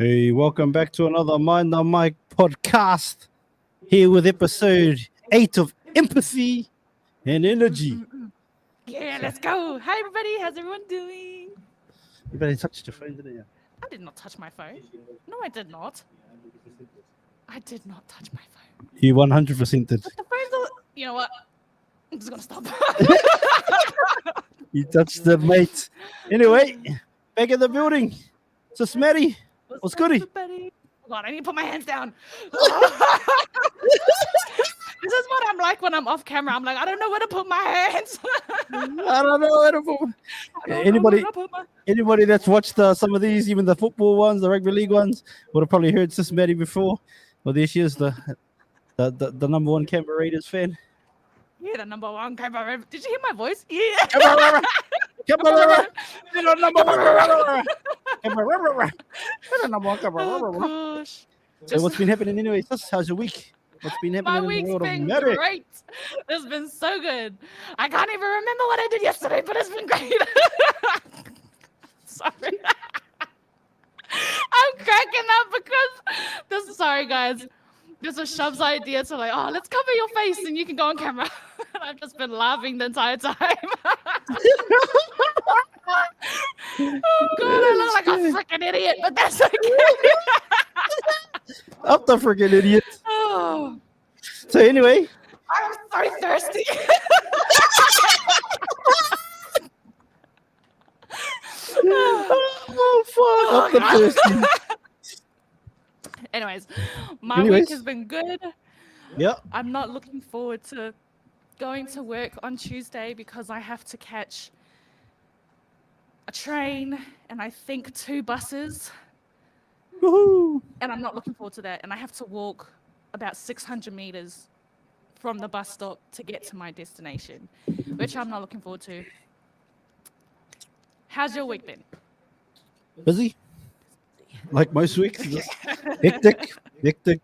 Hey, welcome back to another Mind the Mic podcast. Here with episode 8 of Empathy and Energy. Yeah, let's go. Hi, everybody. How's everyone doing? You better touch your phone, didn't you? I did not touch my phone. No, I did not. I did not touch my phone. You 100% did. But the phone's all... You know what? I'm just going to stop. You touched the mate. Anyway, back in the building. Shubz Maddy, what's goody? Everybody? Hold on, I need to put my hands down. This is what I'm like when I'm off camera. I'm like, I don't know where to put my hands. I don't know where to put. Anybody that's watched some of these, even the football ones, the rugby league ones, would have probably heard Shubz Maddy before. Well, there she is, the number one Canberra Raiders fan. Yeah, the number one Canberra. Did you hear my voice? Yeah. Oh, gosh. So what's been happening anyway? How's your week? What's been happening My in the week's world of been Maddy? great. It's been so good. I can't even remember what I did yesterday, but it's been great. Sorry. I'm cracking up because this. Sorry, guys. This was Shub's idea to like, oh, let's cover your face and you can go on camera. And I've just been laughing the entire time. Oh God, I look like a freaking idiot, but that's okay. I'm the freaking idiot. Oh, So anyway, I'm so thirsty. oh fuck, I'm the thirsty. Anyways, my week has been good. Yep. I'm not looking forward to going to work on Tuesday because I have to catch a train and I think 2 buses. Woohoo. And I'm not looking forward to that. And I have to walk about 600 meters from the bus stop to get to my destination, which I'm not looking forward to. How's your week been? Busy. Like most weeks, just hectic.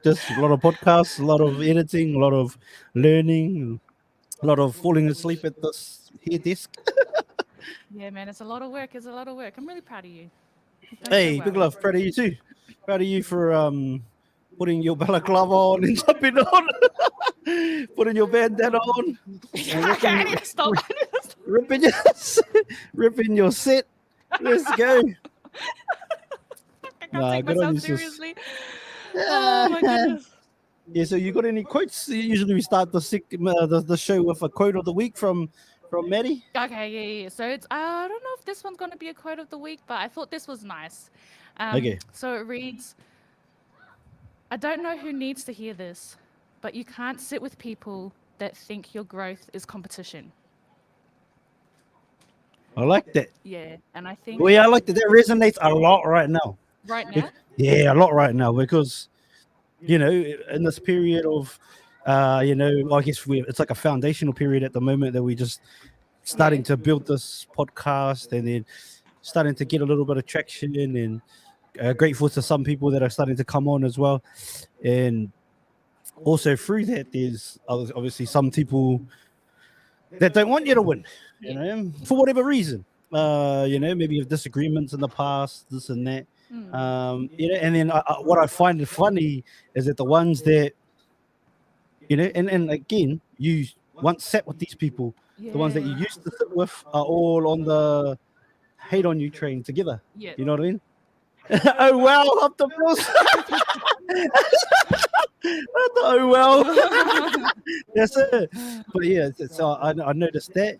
Just a lot of podcasts, a lot of editing, a lot of learning, a lot of falling asleep at this here desk. Yeah, man, it's a lot of work. It's a lot of work. I'm really proud of you. Hey, big love. Proud of you too. Proud of you for putting your balaclava on and jumping on, putting your bandana on, Okay, I need to stop. ripping your set. Let's go. I can't take myself seriously. Oh my goodness. Yeah, so you got any quotes? Usually we start the show with a quote of the week from Maddy. Okay, yeah. So it's I don't know if this one's gonna be a quote of the week, but I thought this was nice. Okay. So it reads, I don't know who needs to hear this, but you can't sit with people that think your growth is competition. I like that. Yeah, and I think Well, yeah, I like that. That resonates a lot right now. right now. Yeah, a lot right now because, you know, in this period of, you know, I guess it's like a foundational period at the moment that we just starting to build this podcast and then starting to get a little bit of traction and grateful to some people that are starting to come on as well. And also through that, there's obviously some people that don't want you to win, you know, for whatever reason. You know, maybe you have disagreements in the past, this and that. You know, and then what I find funny is that the ones that, you know, and again, you once sat with these people, the ones that you used to sit with are all on the hate on you train together. Yeah. You know what I mean? Oh well, up the oh well. That's it. But yeah, so I noticed that.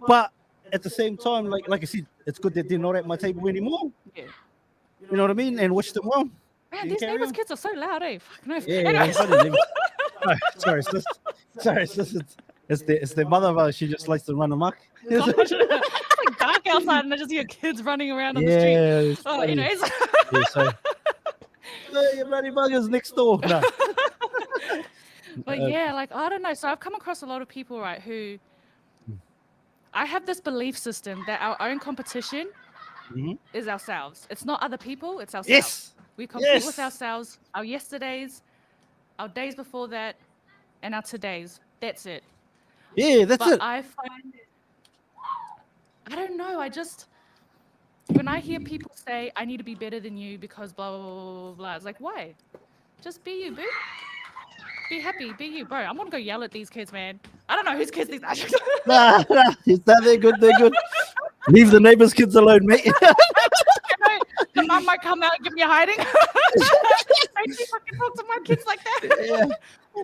But at the same time, like I said, it's good that they're not at my table anymore. Yeah. You know what I mean? And wish them well. Man, these neighbors' kids are so loud, eh? Fucking oath. Yeah, Anyways. sorry, it's the mother. She just likes to run amok. Gosh, it's like dark outside and I just hear kids running around on the Yeah, street. it's Oh, funny. anyways. Yeah, so you bloody buggers next door. No. But yeah, like I don't know. So I've come across a lot of people, right, who I have this belief system that our own competition is ourselves. It's not other people, it's ourselves. Yes. We compete with ourselves, our yesterdays, our days before that, and our todays. That's it. Yeah, that's But it. I find I don't know, when I hear people say, I need to be better than you because blah, blah, blah, blah, blah, it's like, why? Just be you, boo. Be happy, be you, bro. I'm gonna go yell at these kids, man. I don't know whose kids these are. Nah, they're good. They're good. Leave the neighbors' kids alone, mate. The mum might come out and give me a hiding. I see fucking talk to my kids like that. Yeah.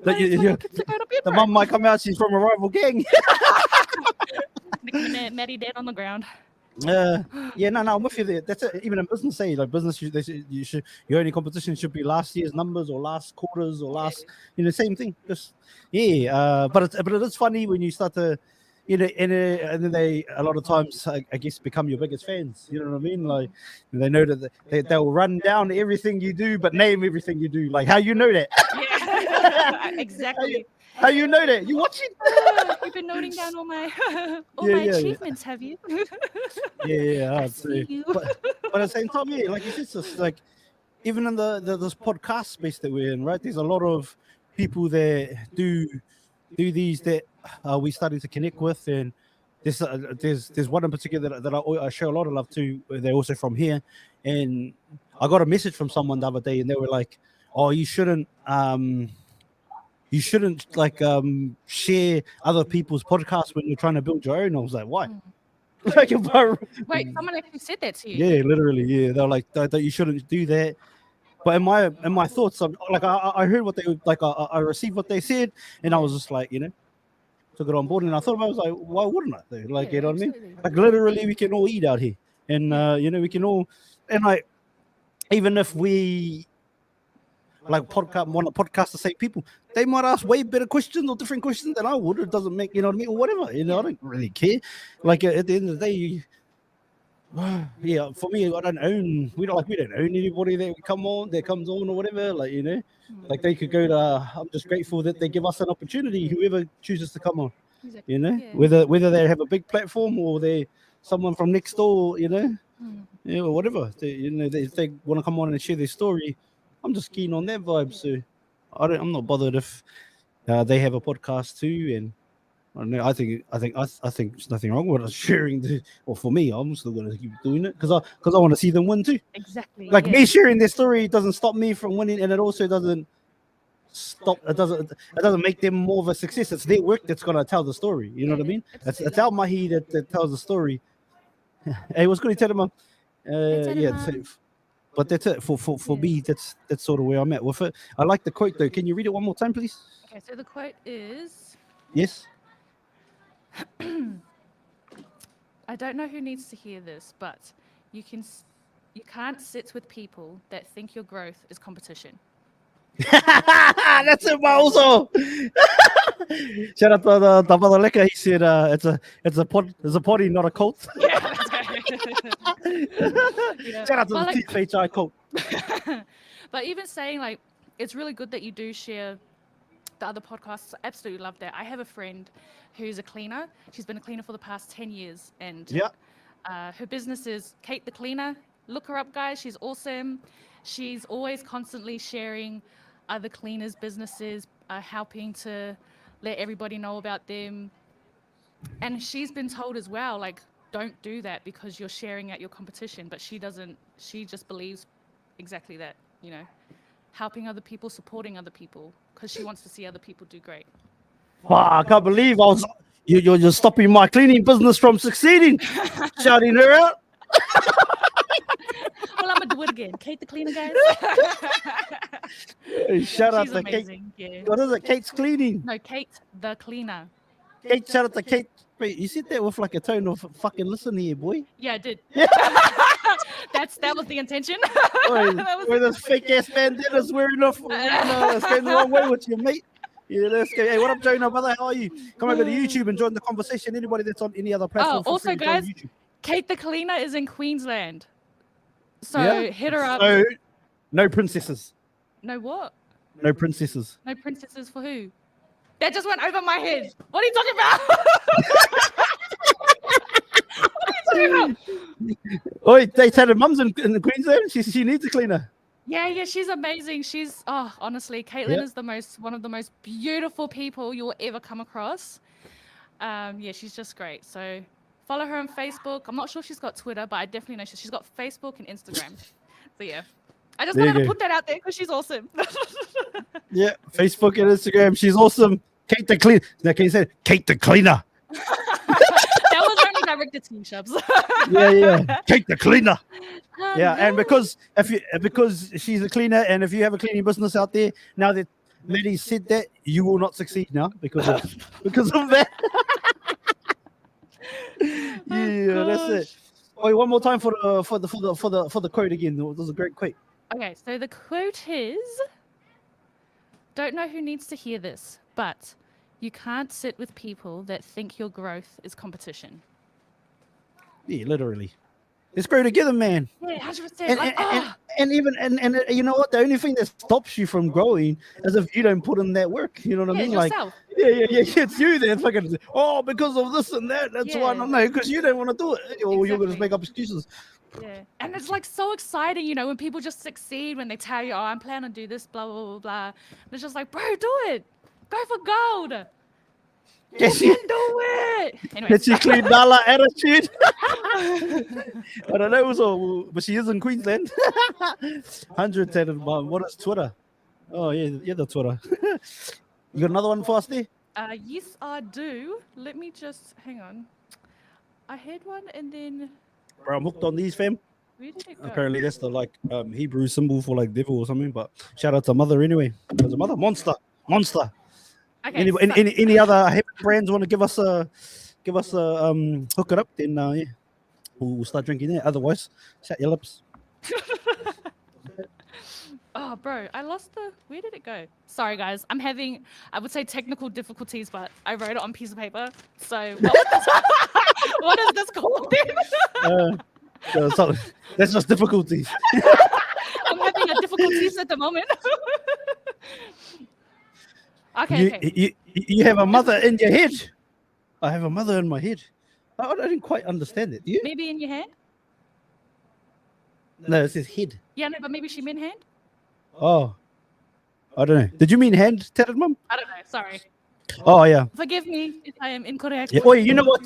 The The mum might come out. She's from a rival gang. Maddie dead on the ground. Yeah, no, I'm with you there. That's it. Even in business, say like business, they say your only competition should be last year's numbers or last quarters or last, same thing. Just but it is funny when you start to, and then they a lot of times I guess become your biggest fans. You know what I mean? Like they know that they'll run down everything you do, but name everything you do. Like how you know that? Yeah, exactly. How you know that? You watching? You've been noting down all my achievements, have you? Yeah. I see you. But at the same time, like it's just like even in this podcast space that we're in, right? There's a lot of people that do these that we starting to connect with, and there's one in particular that I show a lot of love to. They're also from here, and I got a message from someone the other day, and they were like, "Oh, you shouldn't like share other people's podcasts when you're trying to build your own." I was like, why? Like, wait, someone actually said that to you? Yeah, literally. Yeah, they're like that you shouldn't do that. But in my thoughts, I'm like I heard what they like. I received what they said, and I was just like, took it on board. And I thought about it, I was like, why wouldn't I? Though? Like, you know what I mean? Like, literally, we can all eat out here, and we can all, and like, even if we like want a podcast to say people, they might ask way better questions or different questions than I would. It doesn't make, you know what I mean, or whatever. I don't really care. Like at the end of the day, for me, we don't own anybody that comes on or whatever. Like like they could go to. I'm just grateful that they give us an opportunity. Whoever chooses to come on, whether they have a big platform or they're someone from next door, or whatever. If they want to come on and share their story, I'm just keen on that vibe. So I'm not bothered if they have a podcast too, and I don't know. I think there's nothing wrong with us sharing. Or for me, I'm still gonna keep doing it because I want to see them win too. Exactly. Like me sharing their story doesn't stop me from winning, and it also doesn't stop. It doesn't make them more of a success. It's their work that's gonna tell the story. You know what I mean? It's our mahi that tells the story. Hey, what's good? Tell them, but that's it for me. That's sort of where I'm at with it. I like the quote though. Can you read it one more time, please? Okay, so the quote is, yes. I don't know who needs to hear this, but you can't sit with people that think your growth is competition. That's it, also. Shout out to the brother Leka. He said it's a potty, not a cult. Yeah, that's right. Shout out to the TFHI cult. But even saying like it's really good that you do share the other podcasts. I absolutely love that. I have a friend who's a cleaner. She's been a cleaner for the past 10 years, and her business is Kate the Cleaner. Look her up, guys. She's awesome. She's always constantly sharing other cleaners' businesses, helping to let everybody know about them. And she's been told as well, like, don't do that because you're sharing out your competition. But she doesn't. She just believes exactly that, helping other people, supporting other people, because she wants to see other people do great. Wow, I can't believe you're stopping my cleaning business from succeeding. Shouting her out. Well, I'm gonna do it again. Kate the Cleaner, guys. Hey, shout out She's to amazing. Kate. Yeah. What is it? Kate's Cleaning. No, Kate the Cleaner. Kate, shout out to Kate. Wait, you said that with like a tone of fucking listen here, boy. Yeah, I did. That was the intention. With this fake ass bandanas wearing off, it's going the wrong way with you, mate. Yeah, let's go. Hey, what up, Jonah, brother? How are you? Come over to YouTube and join the conversation. Anybody that's on any other platform. Oh, also, guys, Kate the Cleaner is in Queensland. So hit her up. So, no princesses. No what? No princesses. No princesses for who? That just went over my head. What are you talking about? What are you talking about? Oh, they said her mum's in Queensland. She needs a cleaner. Yeah, she's amazing. She's honestly, Caitlin is one of the most beautiful people you'll ever come across. She's just great. So Follow her on Facebook. I'm not sure if she's got Twitter, but I definitely know she's got Facebook and Instagram. So yeah, I just wanted to put that out there because she's awesome. Yeah, Facebook and Instagram. She's awesome. Kate the Cleaner. Now, can you say Kate the Cleaner? That was only directed to you, Shubz. Yeah. Kate the Cleaner. Yeah, and because she's a cleaner, and if you have a cleaning business out there, now that Maddy said that, you will not succeed now because of that. Yeah, that's it. Wait, one more time for the quote again. It was a great quote. Okay, so the quote is, don't know who needs to hear this, but you can't sit with people that think your growth is competition. Yeah, literally. Let's grow together, man. Yeah, 100%. And even you know what? The only thing that stops you from growing is if you don't put in that work. You know what I mean? Yourself. Like, it's you then. Fucking, because of this and that. That's why I don't know. Because you don't want to do it, or you're gonna just make up excuses. Yeah, and it's like so exciting, you know, when people just succeed, when they tell you, "Oh, I'm planning to do this, blah blah blah blah." And it's just like, bro, do it. Go for gold. You can do it. Anyway. That's your clean dollar attitude. I don't know, but she is in Queensland. 100 Mom. What is Twitter? Oh yeah, the Twitter. You got another one for us there? Yes, I do. Let me just hang on. I had one and then. Bro, I'm hooked on these, fam. Where did it go? Apparently that's the Hebrew symbol for like devil or something. But shout out to Mother anyway. There's a Mother monster. Okay, any other brands want to give us a hook it up? Then we'll start drinking there. Otherwise, shut your lips. Oh, bro, I lost where did it go? Sorry, guys. I'm having, I would say, technical difficulties, but I wrote it on a piece of paper. So, what is this called then? That's just difficulties. I'm having a difficulties at the moment. Okay. You have a mother in your head. I have a mother in my head. I didn't quite understand it. Do you? Maybe in your hand? No, it says head. Yeah, no, but maybe she meant hand? Oh. I don't know. Did you mean hand, Tatted Mum? I don't know. Sorry. Oh, yeah. Forgive me if I am incorrect. Yeah. Oh, you know what?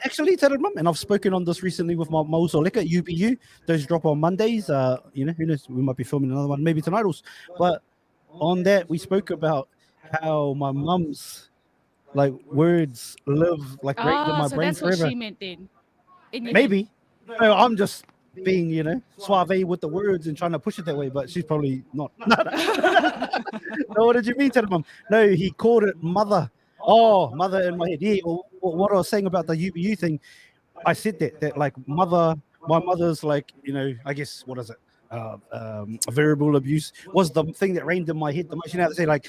Actually, Tatted Mum, and I've spoken on this recently with my also Liquor, UBU. Those drop on Mondays. Who knows? We might be filming another one, maybe tonight also. But on that, we spoke about how my mum's words live right in my brain that's forever. What she meant then. Maybe. No, I'm just being, suave with the words and trying to push it that way, but she's probably not. No, what did you mean, Tatted Mum? No, he called it mother. Oh, mother in my head. Yeah, what I was saying about the UBU thing, I said that mother, my mother's I guess, what is it? Variable abuse was the thing that reigned in my head the most. You know, they say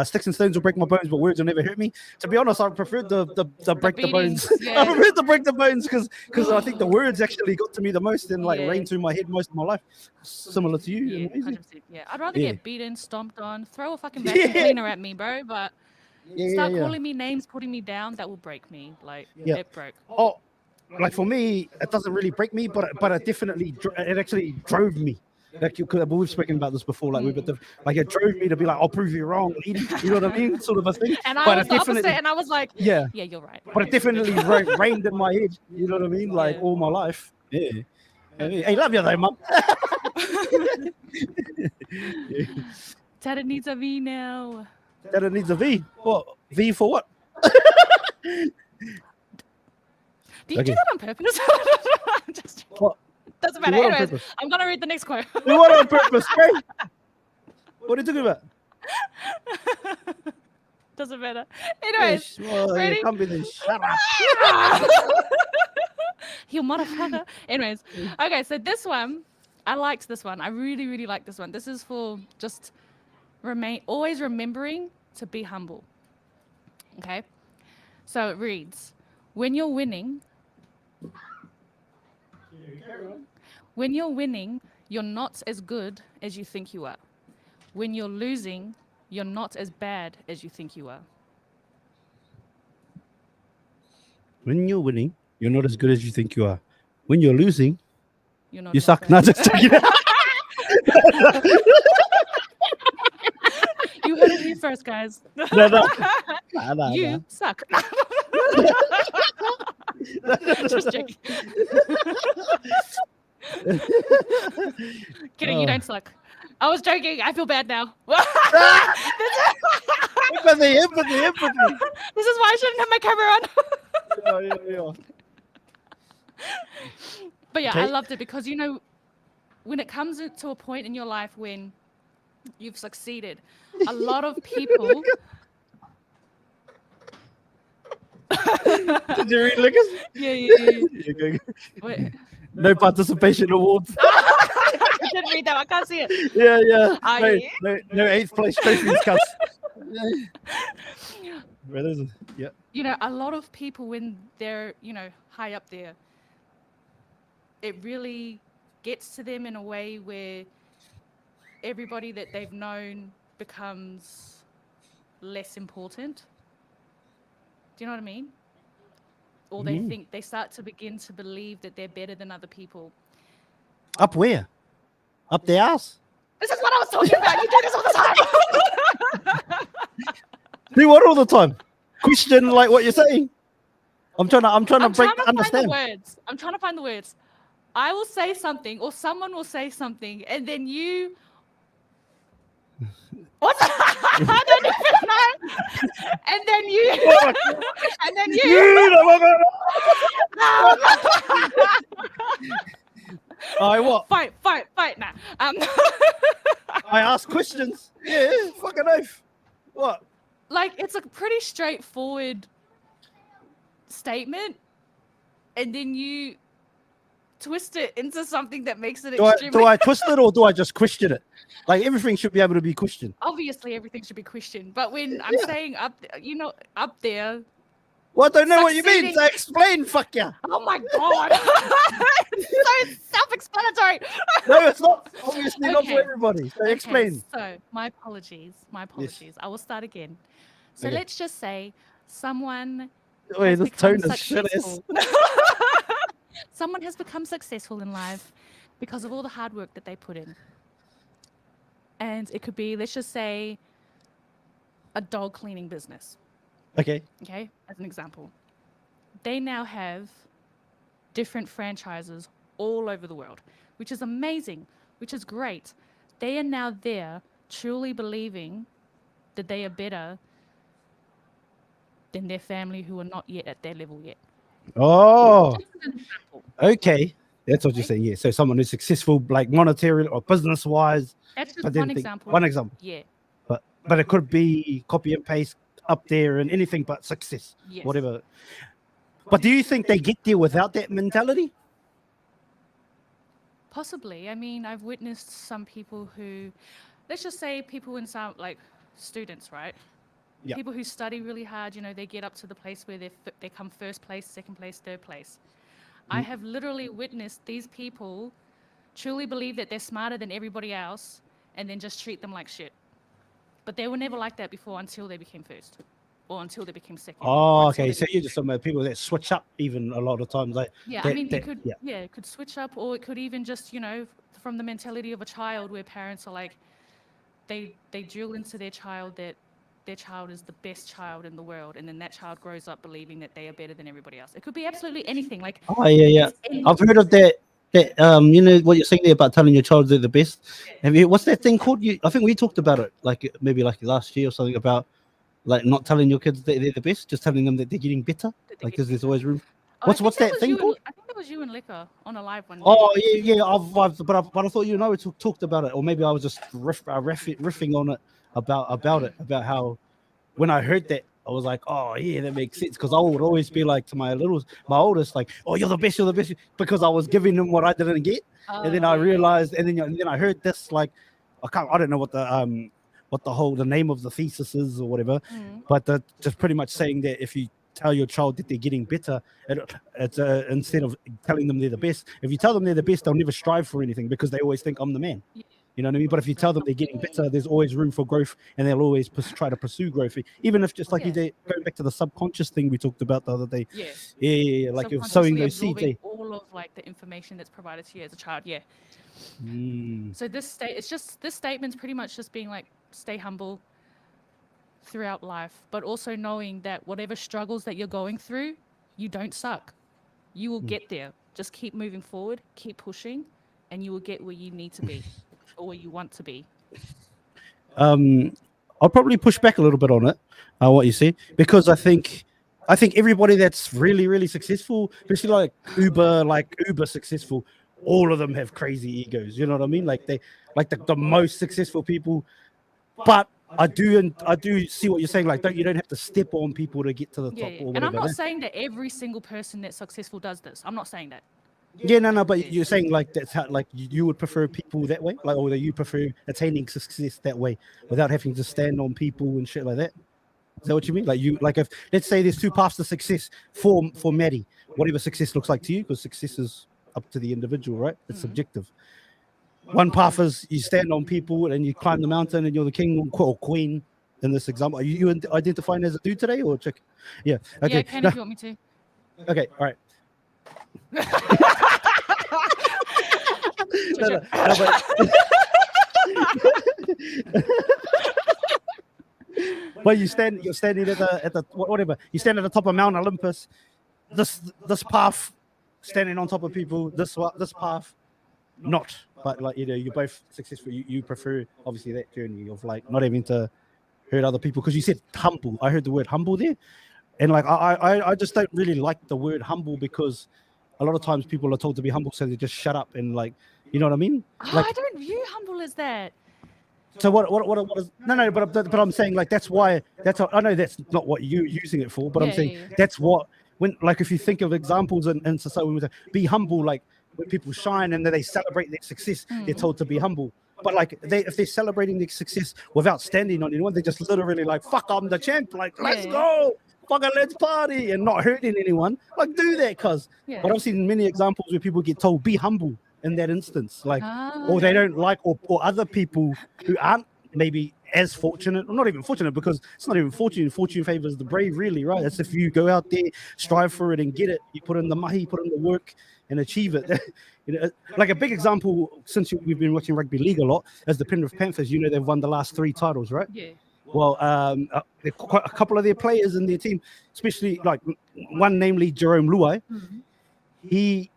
sticks and stones will break my bones, but words will never hurt me. To be honest, I preferred the break the bones. Yeah. I preferred to break the bones because I think the words actually got to me the most and reigned through my head most of my life. Similar to you. Yeah, 100%. Yeah, I'd rather get beaten, stomped on, throw a fucking vacuum cleaner at me, bro. But start calling me names, putting me down, that will break me. It broke. Oh, for me, it doesn't really break me, but it definitely it actually drove me. We've spoken about this before. It drove me to be I'll prove you wrong, lady. You know what I mean? Sort of a thing. And I was the opposite, and I was like, yeah, you're right. But it definitely reigned in my head. You know what I mean? All my life. Yeah. Hey, love you though, Mum. Tatted needs a V now. Tatted needs a V. What? V for what? Do you do that on purpose? What? Doesn't matter. Anyways, I'm going to read the next quote. Do what on purpose, right? What are you talking about? Doesn't matter. Anyways, ready? Shut up. You motherfucker. Anyways, okay, so this one, I liked this one. I really, really like this one. This is for just always remembering to be humble. Okay? So it reads, when you're winning, you're not as good as you think you are. When you're losing, you're not as bad as you think you are. When you're winning, you're not as good as you think you are. When you're losing, you suck. Not just you heard it here first, guys. No. You suck. Just joking. Kidding, you don't suck. I was joking. I feel bad now. Empathy. This is why I shouldn't have my camera on. Yeah. But yeah, Okay. I loved it because, you know, when it comes to a point in your life when you've succeeded, a lot of people. Did you read Lucas? Yeah. Wait. No participation awards. I didn't read that. I can't see it. Yeah. Oh, No 8th place trophies, cuz. Yeah. You know, a lot of people when they're, you know, high up there, it really gets to them in a way where everybody that they've known becomes less important. Do you know what I mean? Or they start to begin to believe that they're better than other people. Up where? Up the ass? This is what I was talking about. You do this all the time. Do what all the time? Question like what you're saying. I'm trying to understand. I'm trying to find the words. I will say something, or someone will say something, and then you. What? I don't even know. And then you. And then you. I what? Fight now. I ask questions. Yeah, fucking oath. What? Like, it's a pretty straightforward statement, and then you twist it into something that makes it extremely... Do I twist it or do I just question it? Like, everything should be able to be questioned. Obviously, everything should be questioned, but when I'm saying up there... Well, I don't know what you mean, so explain, fuck ya. Oh my god. It's so self-explanatory. No, it's not. Obviously not for everybody, so explain. So, my apologies. Yes. I will start again. So let's just say someone... Wait, this tone is shit. Someone has become successful in life because of all the hard work that they put in. And it could be, let's just say, a dog cleaning business. Okay, as an example. They now have different franchises all over the world, which is amazing, which is great. They are now there truly believing that they are better than their family who are not yet at their level yet. Oh, okay. That's what you're saying, yeah. So someone who's successful, like monetary or business-wise. That's just one example. One example. Yeah. But it could be copy and paste up there and anything but success, whatever. But do you think they get there without that mentality? Possibly. I mean, I've witnessed some people who, let's just say people in some, like, students, right? Yeah. People who study really hard, you know, they get up to the place where they come first place, second place, third place. I have literally witnessed these people truly believe that they're smarter than everybody else and then just treat them like shit. But they were never like that before until they became first or until they became second. Oh, okay. So you're just some people that switch up even a lot of times. Like, it could switch up, or it could even just, you know, from the mentality of a child where parents are like, they drill into their child that their child is the best child in the world, and then that child grows up believing that they are better than everybody else. It could be absolutely anything. Like, oh yeah. I've heard of that. You know what you're saying there about telling your child they're the best. What's that thing called? I think we talked about it, like maybe like last year or something, about like not telling your kids that they're the best, just telling them that they're getting better. Like, because there's always room. What's that thing called? I think that was you and Liquor on a live one day. Oh yeah. But I thought you know we talked about it, or maybe I was just riffing on it about how when I heard that, I was like, oh yeah, that makes sense. Because I would always be like to my oldest, like, oh, you're the best, because I was giving them what I didn't get, and then I realized, and then I heard this, like, I don't know what the name of the thesis is or whatever, but just pretty much saying that if you tell your child that they're getting better, it's instead of telling them they're the best, if you tell them they're the best, they'll never strive for anything because they always think I'm the man. You know what I mean? But if you tell them they're getting better, there's always room for growth, and they'll always try to pursue growth. Even if just like you did, going back to the subconscious thing we talked about the other day. Yeah. Like you're sowing those seeds. All of like the information that's provided to you as a child. Yeah. So this statement's pretty much just being like, stay humble throughout life, but also knowing that whatever struggles that you're going through, you don't suck. You will get there. Just keep moving forward, keep pushing, and you will get where you need to be or where you want to be. I'll probably push back a little bit on it, what you see, because I think everybody that's really, really successful, especially like Uber successful, all of them have crazy egos. You know what I mean? Like the most successful people. But I do see what you're saying. Like, you don't have to step on people to get to the top Yeah. or And I'm whatever. not saying that every single person that's successful does this. I'm not saying that. Yeah, no, but you're saying like that's how like you would prefer people that way, like, or that you prefer attaining success that way without having to stand on people and shit like that. Is that what you mean? Like, if let's say there's two paths to success for Maddie, whatever success looks like to you, because success is up to the individual, right? It's subjective. One path is you stand on people and you climb the mountain and you're the king or queen in this example. Are you identifying as a dude today or a chick? Yeah. Okay. Yeah, I can if you want me to. Okay. All right. No, but you're standing at the whatever. You stand at the top of Mount Olympus. This path, standing on top of people. This path, not. But like, you're both successful. You prefer obviously that journey of like not having to hurt other people, because you said humble. I heard the word humble there, and like I just don't really like the word humble, because a lot of times people are told to be humble, so they just shut up and like, you know what I mean? Like, I don't view humble as that. so what is no, but I'm saying like I know that's not what you're using it for, but I'm saying that's what, when, like, if you think of examples in society, when we say be humble, like when people shine and then they celebrate their success, they're told to be humble. But like, if they're celebrating their success without standing on anyone, they're just literally like, fuck, I'm the champ, like, let's go, fucking let's party, and not hurting anyone. Like, do that, cuz. But I've seen many examples where people get told be humble in that instance, like, or they don't like, or other people who aren't maybe as fortunate, or not even fortunate, because it's not even fortune favors the brave, really, right? It's if you go out there, strive for it and get it, you put in the mahi, put in the work and achieve it. Like a big example, since we've been watching rugby league a lot, as the Penrith Panthers, they've won the last 3 titles, right? Well, quite a couple of their players in their team, especially like one, namely Jerome Luai, he,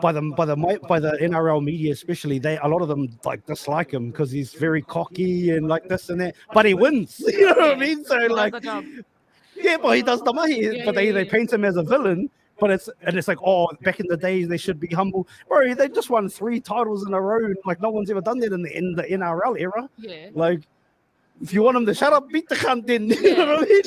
by the NRL media especially, a lot of them like dislike him because he's very cocky and like this and that, but he wins. You know what I mean? So like, yeah, but he does the mahi, but they paint him as a villain. But it's like, oh, back in the days they should be humble, bro. They just won 3 titles in a row. Like, no one's ever done that in the NRL era. Like, if you want him to shut up, beat the cunt then. You know what I mean?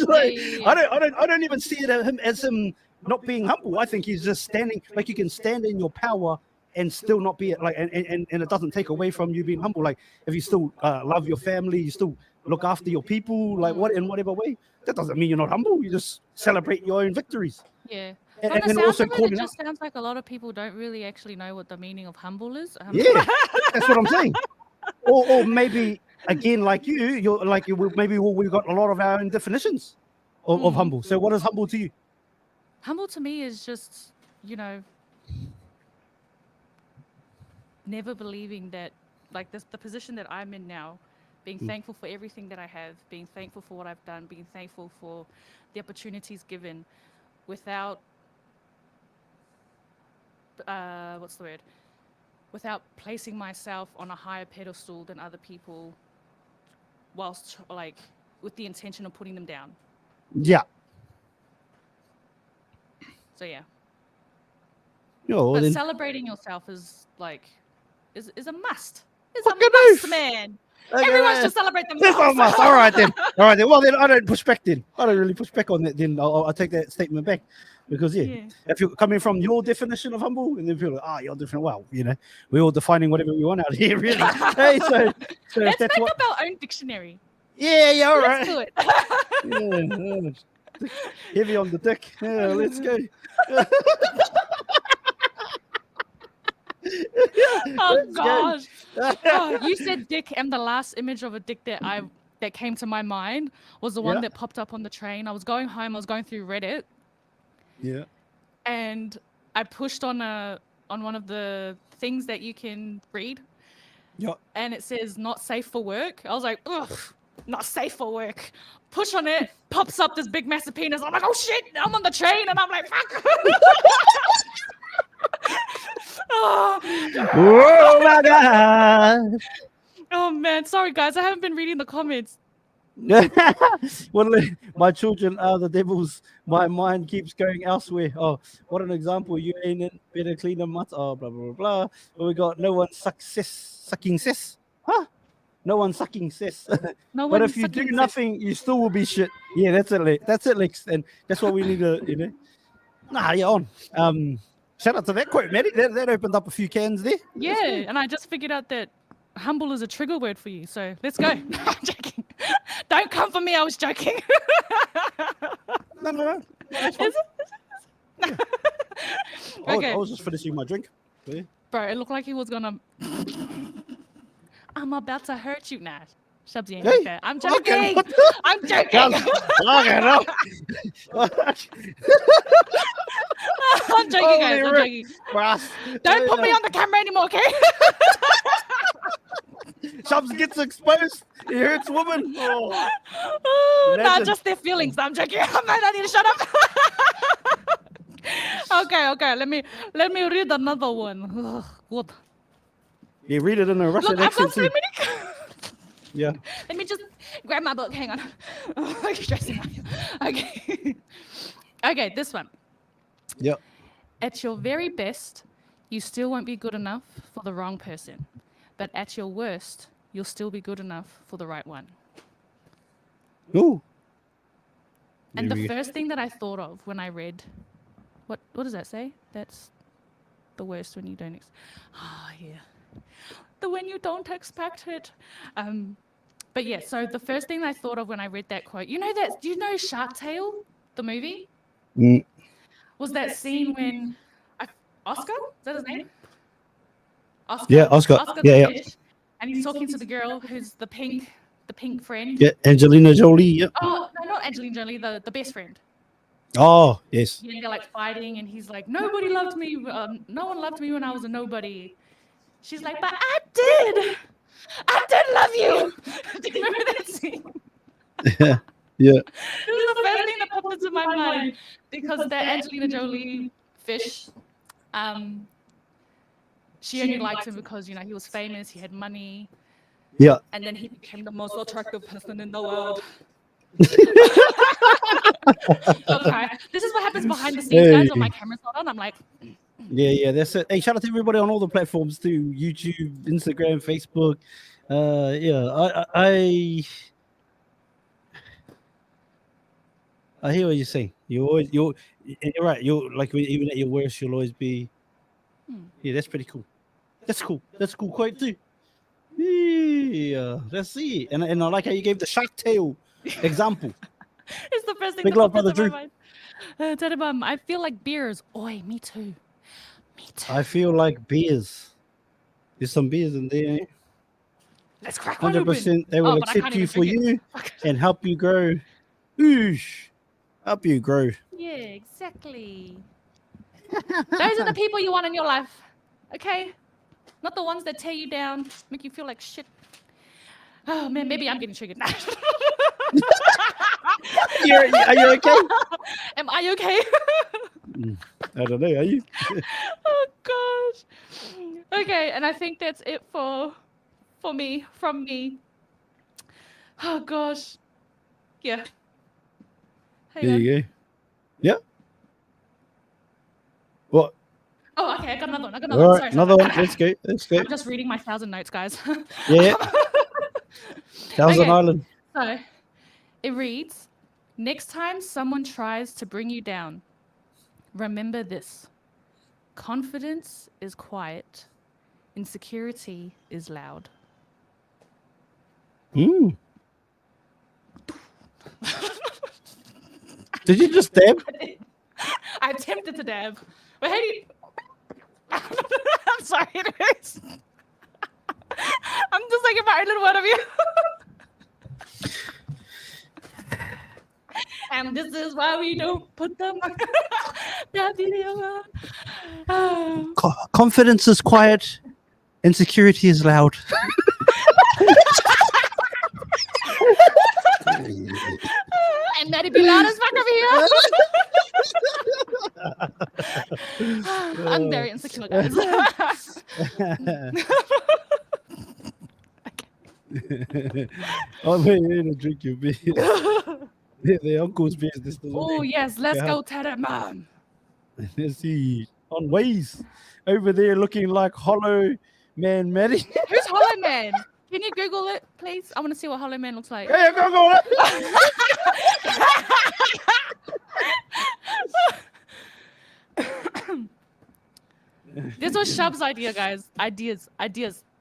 Like, I don't even see it as him not being humble. I think he's just standing, like, you can stand in your power and still not be like, and it doesn't take away from you being humble. Like, if you still love your family, you still look after your people, like, in whatever way, that doesn't mean you're not humble. You just celebrate your own victories. From the sounds of it, just sounds like a lot of people don't really actually know what the meaning of humble is. Yeah, that's what I'm saying. Or maybe, again, like you're like, maybe we've got a lot of our own definitions of humble. So what is humble to you? Humble to me is just, never believing that, like, the position that I'm in now, being thankful for everything that I have, being thankful for what I've done, being thankful for the opportunities given, without without placing myself on a higher pedestal than other people, whilst like with the intention of putting them down. Yeah. So yeah. But celebrating yourself is like is a must. It's fucking a must, man. Everyone should celebrate themselves. All right then. Well, then I don't push back then. I don't really push back on that then. I'll take that statement back. Because if you're coming from your definition of humble, and then people are like, you're different. Well, we're all defining whatever we want out here, really. Hey, so let's make up our own dictionary. Yeah, all right. Let's do it. Heavy on the dick. Yeah, let's go. Oh gosh. Oh, you said dick, and the last image of a dick that came to my mind was the one that popped up on the train. I was going home, I was going through Reddit. Yeah. And I pushed on one of the things that you can read. Yeah. And it says not safe for work. I was like, ugh. not safe for work. Push on it, pops up this big massive penis. I'm like, oh shit, I'm on the train, and I'm like, fuck. Oh my god. Oh man, sorry guys, I haven't been reading the comments. Well, my children are the devils. My mind keeps going elsewhere. Oh, what an example. You ain't it, better clean them mutts. Oh, blah, blah, blah, blah. We got no one sucking sis. Huh? No one sucking sis. No But one if you do sucking nothing, you still will be shit. Yeah, that's it. That's it, Lex. And that's what we need to, Nah, you're on. Shout out to that quote, Maddie. That opened up a few cans there. Yeah, and I just figured out that humble is a trigger word for you. So let's go. I'm joking. Don't come for me. I was joking. No. That's fine. Is it? Okay. I was just finishing my drink. Yeah. Bro, it looked like he was gonna. I'm about to hurt you now. Shubs, you ain't like that. I'm joking. I'm joking. I'm joking, guys. I'm joking. Don't put me on the camera anymore, okay? Shubs gets exposed. He hurts women. Oh. Nah, just their feelings. I'm joking. I need to shut up. Okay. Let me read another one. Ugh, good. You read it in a Russian Look, I've got accent so too. many. Yeah. Let me just grab my book. Hang on. Oh, I'm stressing out. Okay. Okay, this one. Yep. At your very best, you still won't be good enough for the wrong person. But at your worst, you'll still be good enough for the right one. Ooh. And the first thing that I thought of when I read, what does that say? That's the worst when you don't. Yeah. The when you don't expect it. But yeah, so the first thing I thought of when I read that quote, do you know Shark Tale, the movie? Was that scene when Oscar? Is that his name? Oscar. Yeah, Oscar. Yeah. Fish, and he's talking to the girl who's the pink friend. Yeah, Angelina Jolie. Yep. Oh no, not Angelina Jolie, the best friend. Oh, yes. Yeah, they're like fighting, and he's like, nobody loved me. No one loved me when I was a nobody. She's like, but I did. I did love you. Do you remember that scene? Yeah. This is the first thing that popped into my mind because that Angelina Jolie fish, she only liked him because he was famous, he had money. Yeah. And then he became the most attractive person in the world. Okay, this is what happens behind the scenes, guys. When my camera's not on, I'm like. Yeah, that's it. Hey, shout out to everybody on all the platforms too: YouTube, Instagram, Facebook. I hear what you're saying. You're right. You're like, even at your worst, you'll always be. Yeah, that's pretty cool. That's cool. That's a cool quote too. Yeah, let's see. And I like how you gave the Shark Tale example. It's the first thing Big that love, popped brother into my mind. Tadabum, I feel like beers. Oi, me too. Me too. I feel like beers. There's some beers in there. Let's crack one open. 100%. They will accept you for you and help you grow. Oosh. Help you grow. Yeah, exactly. Those are the people you want in your life. Okay? Not the ones that tear you down, make you feel like shit. Oh man, maybe I'm getting triggered now. Are you okay? Am I okay? I don't know. Are you? Oh gosh. Okay, and I think that's it from me. Oh gosh. Yeah. There you go. Yeah. What? Oh, okay. I got another one. All right, Sorry. another one. Let's go. I'm just reading my 1,000 notes, guys. Yeah. Thousand Island. So it reads, next time someone tries to bring you down, remember this. Confidence is quiet. Insecurity is loud. Did you just dab? I attempted to dab. But how do you... I'm sorry, anyways. I'm just like a little one of you. And this is why we don't put the video on. Confidence is quiet. Insecurity is loud. Hey, Maddie, be loud as fuck over here. I'm very insecure, guys. Oh, man, you to drink your beer. The uncle's business. Oh, yes, let's go, Ted, man. Let's see. On Waze. Over there looking like Hollow Man Maddy. Who's Hollow Man? Can you Google it, please? I want to see what Hollow Man looks like. Hey, Google it! This was Shub's idea, guys. Ideas.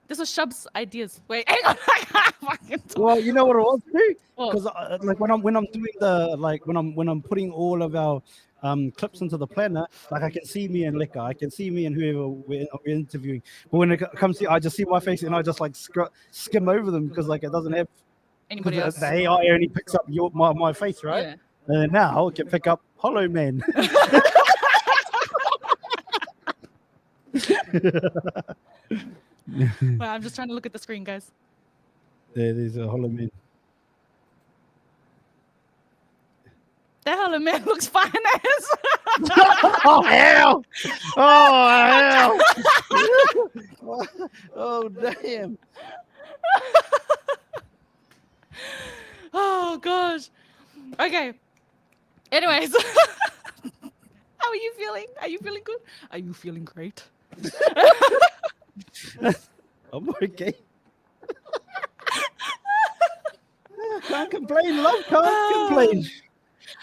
This was Shub's ideas. Wait, hang on. Well, you know what it was too? What? Because like when I'm doing the when I'm putting all of our clips into the planner, like I can see me and Leka, I can see me and whoever we're interviewing. But when it comes to, I just see my face and I just like skim over them because like it doesn't have Anybody else? the AI only picks up my face, right? Yeah. And now it can pick up Hollow Man. Well, I'm just trying to look at the screen, guys. There's a Hollow Man. That Hollow Man looks fine as. Oh hell! Oh hell! Oh damn! Oh gosh. Okay. Anyways, how are you feeling? Are you feeling good? Are you feeling great? I'm okay. Can't complain, love. Can't complain.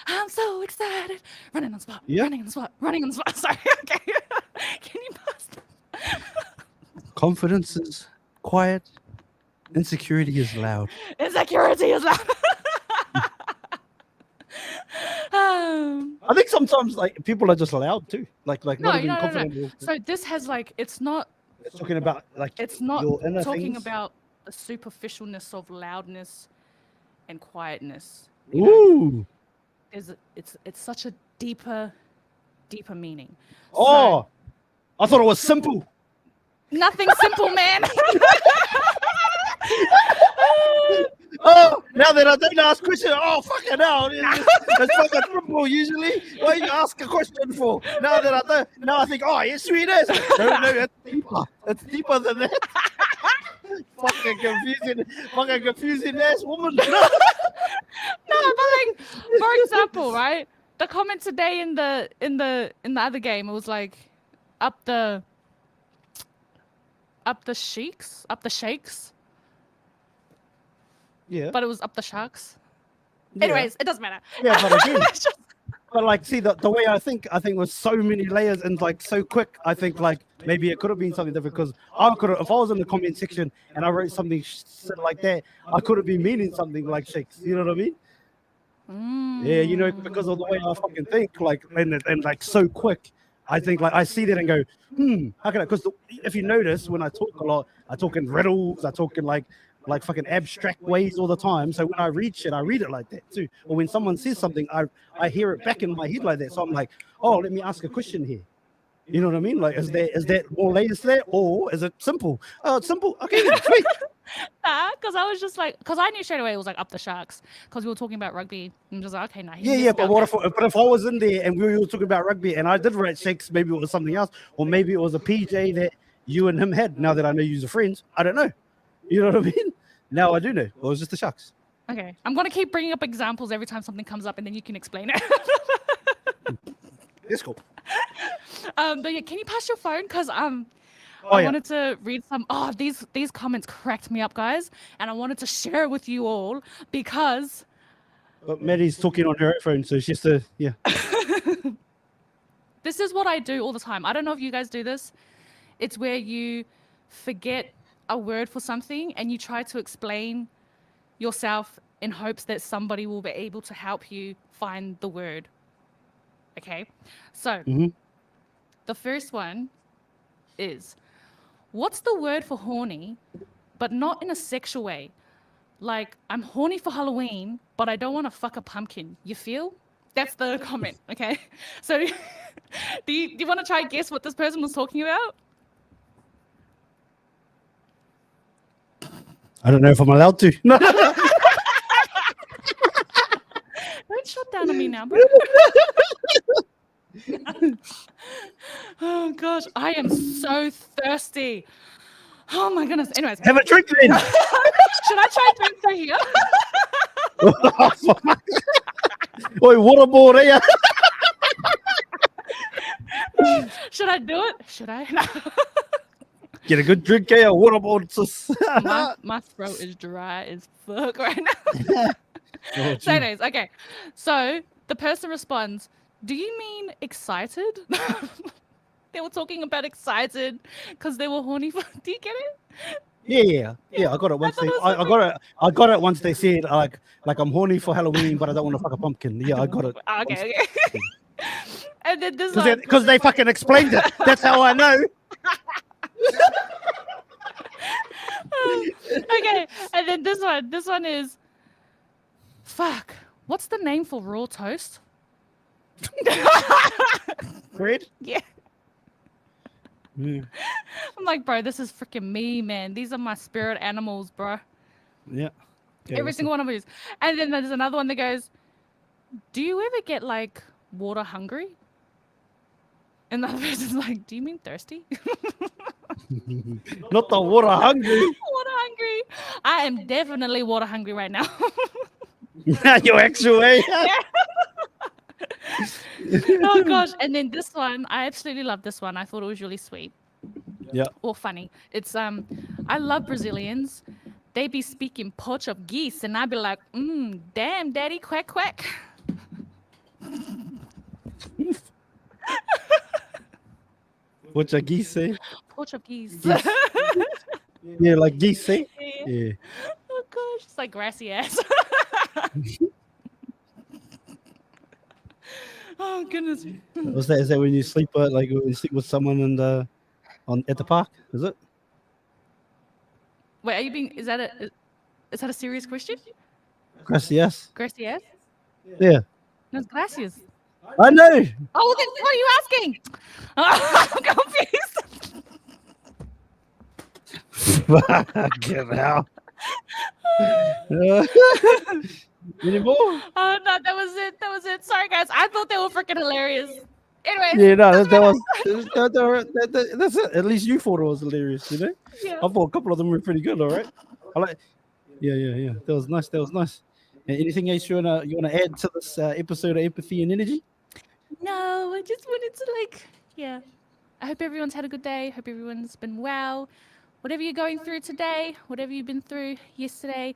I'm so excited. Running on the spot. Yeah. Running on the spot. Running on the spot. Sorry. Okay. Can you pass that? Confidence is quiet. Insecurity is loud. Insecurity is loud. I think sometimes like people are just loud too. Like not even confident. No. So this has like it's not talking about like it's not your inner talking things. about the superficialness of loudness and quietness. You know? Ooh. It's such a deeper meaning. Oh, I thought it was simple. Nothing simple, man. Oh, now that I don't ask questions, oh fucking hell, it's fucking simple usually. What do you ask a question for? Now that I don't, now I think, oh, yes, sweet as. No, it's deeper. It's deeper than that. fucking confusing ass woman. No, but like, for example, right? The comment today in the other game, it was like up the sheiks. Yeah. But it was up the sharks. Yeah. Anyways, it doesn't matter. Yeah, but again, but like, see the way I think with so many layers and like so quick, I think like maybe it could have been something different because I could have, if I was in the comment section and I wrote something like that, I could have been meaning something like shakes. You know what I mean? Yeah, you know, because of the way I fucking think, like and like so quick. I think like I see that and go, how can I? Because if you notice, when I talk a lot, I talk in riddles, I talk in like fucking abstract ways all the time. So when I read shit, I read it like that too. Or when someone says something, I hear it back in my head like that. So I'm like, oh, let me ask a question here. You know what I mean? Like, is that more layers there, or is it simple? Oh, it's simple. Okay, sweet. Because I was just like, because I knew straight away it was like up the sharks because we were talking about rugby. I'm just like, okay, nah. Yeah. But what if I was in there and we were talking about rugby and I did write shakes, maybe it was something else, or maybe it was a PJ that you and him had. Now that I know you're friends, I don't know. You know what I mean? Now I do know. Well, it was just the sharks. Okay. I'm going to keep bringing up examples every time something comes up and then you can explain it. It's cool. But yeah, can you pass your phone? Because I wanted to read some. Oh, these comments cracked me up, guys. And I wanted to share it with you all because... But Maddie's talking on her phone, so she's yeah. This is what I do all the time. I don't know if you guys do this. It's where you forget a word for something and you try to explain yourself in hopes that somebody will be able to help you find the word. Okay, so the first one is, what's the word for horny, but not in a sexual way? Like, I'm horny for Halloween, but I don't want to fuck a pumpkin. You feel? That's the comment, okay? So do you want to try and guess what this person was talking about? I don't know if I'm allowed to. No. Don't of me now, bro. Oh gosh, I am so thirsty. Oh my goodness. Anyways, Have a drink then. should I try and drink for here? Oi, waterboard, eh? Should I do it? Should I? No. Get a good drink, eh? Waterboard. My throat is dry as fuck right now. Oh, So anyways, okay. So the person responds, do you mean excited? They were talking about excited because they were horny for. Do you get it? yeah. I got it once. I got it once. They said like I'm horny for Halloween, but I don't want to fuck a pumpkin. Yeah, I got it. Okay. And then this because they fucking explained it. That's how I know. Okay, and then this one is, fuck. What's the name for raw toast? Bread. Yeah. Mm. I'm like, bro, this is freaking me, man. These are my spirit animals, bro. Yeah. Every single one of these. And then there's another one that goes, do you ever get like water hungry? And the other person's like, do you mean thirsty? Not the water hungry. Water hungry. I am definitely water hungry right now. Your actual way. Oh gosh. And then this one, I absolutely love this one. I thought it was really sweet. Yeah. Or funny. It's I love Brazilians. They be speaking Portuguese and I'd be like, damn daddy, quack quack. What's a geese say? Portuguese. Yeah, like geese say. Yeah. Yeah. Oh gosh, it's like grassy ass. Oh goodness. What's that? Is that when you sleep when you sleep with someone at the park? Is it? Wait, are you being? Is that a serious question? Gracias. Gracias? Yeah. No, it's gracias. I know. Oh, then what are you asking? I'm confused. Fucking hell. Anymore? Oh no, that was it. That was it. Sorry guys, I thought they were freaking hilarious. Anyways. Yeah, no, that's it. At least you thought it was hilarious, you know? Yeah. I thought a couple of them were pretty good, all right? Yeah. That was nice. And anything else you wanna add to this episode of Empathy and Energy? No, I just wanted to I hope everyone's had a good day. Hope everyone's been well. Whatever you're going through today, whatever you've been through yesterday,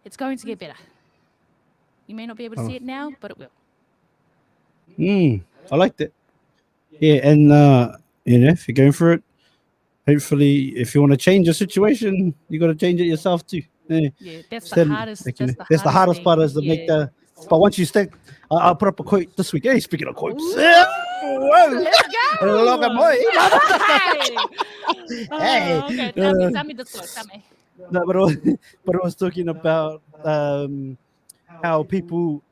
it's going to get better. You may not be able to see it now, but it will. I liked it. Yeah, and if you're going through it, hopefully, if you want to change your situation, you got to change it yourself too. Yeah, that's the hardest. That's the hardest part is to make the. But once you stick, I'll put up a quote this week. Hey, speaking of quotes, whoa, let's go. Look at boy. Hey, okay, tell me the quote. Tell me. No, but I was talking about how people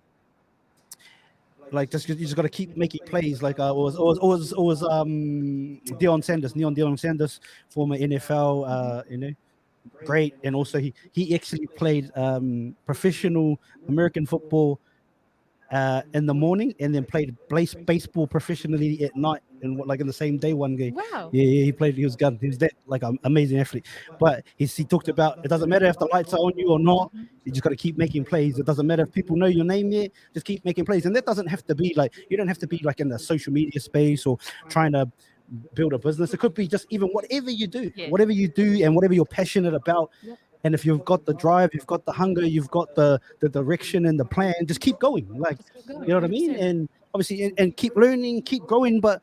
like you just got to keep making plays. Like it was Neon Sanders, former NFL, great, and also he actually played professional American football in the morning, and then played baseball professionally at night, and in the same day one game. Wow. Yeah, he played. He was good. He was that amazing athlete. But he talked about it doesn't matter if the lights are on you or not. You just got to keep making plays. It doesn't matter if people know your name yet. Just keep making plays, and that doesn't have to be you don't have to be in the social media space or trying to build a business. It could be just even whatever you do, and whatever you're passionate about. Yep. And if you've got the drive, you've got the hunger, you've got the direction and the plan, just keep going. You know what I mean? And obviously, and keep learning, keep growing. But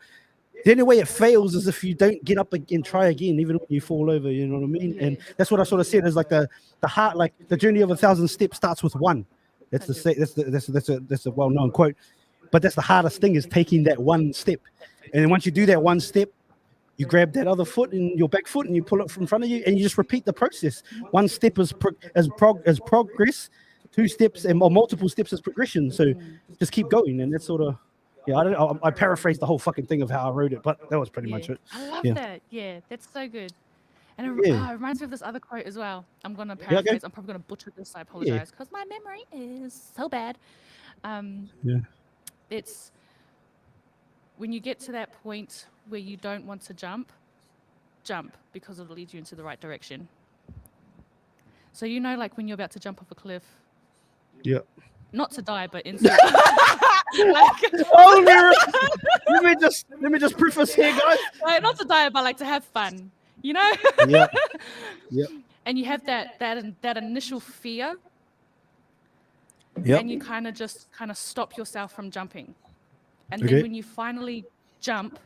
the only way it fails is if you don't get up and try again, even when you fall over. You know what I mean? Yeah. And that's what I sort of said is the heart, the journey of 1,000 steps starts with one. That's a well-known quote. But that's the hardest thing is taking that one step. And then once you do that one step, you grab that other foot and your back foot and you pull it from front of you and you just repeat the process. One step is progress, two steps or multiple steps is progression. So just keep going, and that's sort of I paraphrased the whole fucking thing of how I wrote it, but that was pretty much it. I love that. Yeah, that's so good. And it reminds me of this other quote as well. I'm going to paraphrase. I'm probably going to butcher this. I apologize because my memory is so bad. It's when you get to that point where you don't want to jump because it'll lead you into the right direction. So like when you're about to jump off a cliff. Yeah. Not to die, but into. Let me just preface here, guys. Like, not to die, but like to have fun. Yeah. Yeah. And you have that initial fear. Yeah. And you kind of stop yourself from jumping. And then when you finally jump,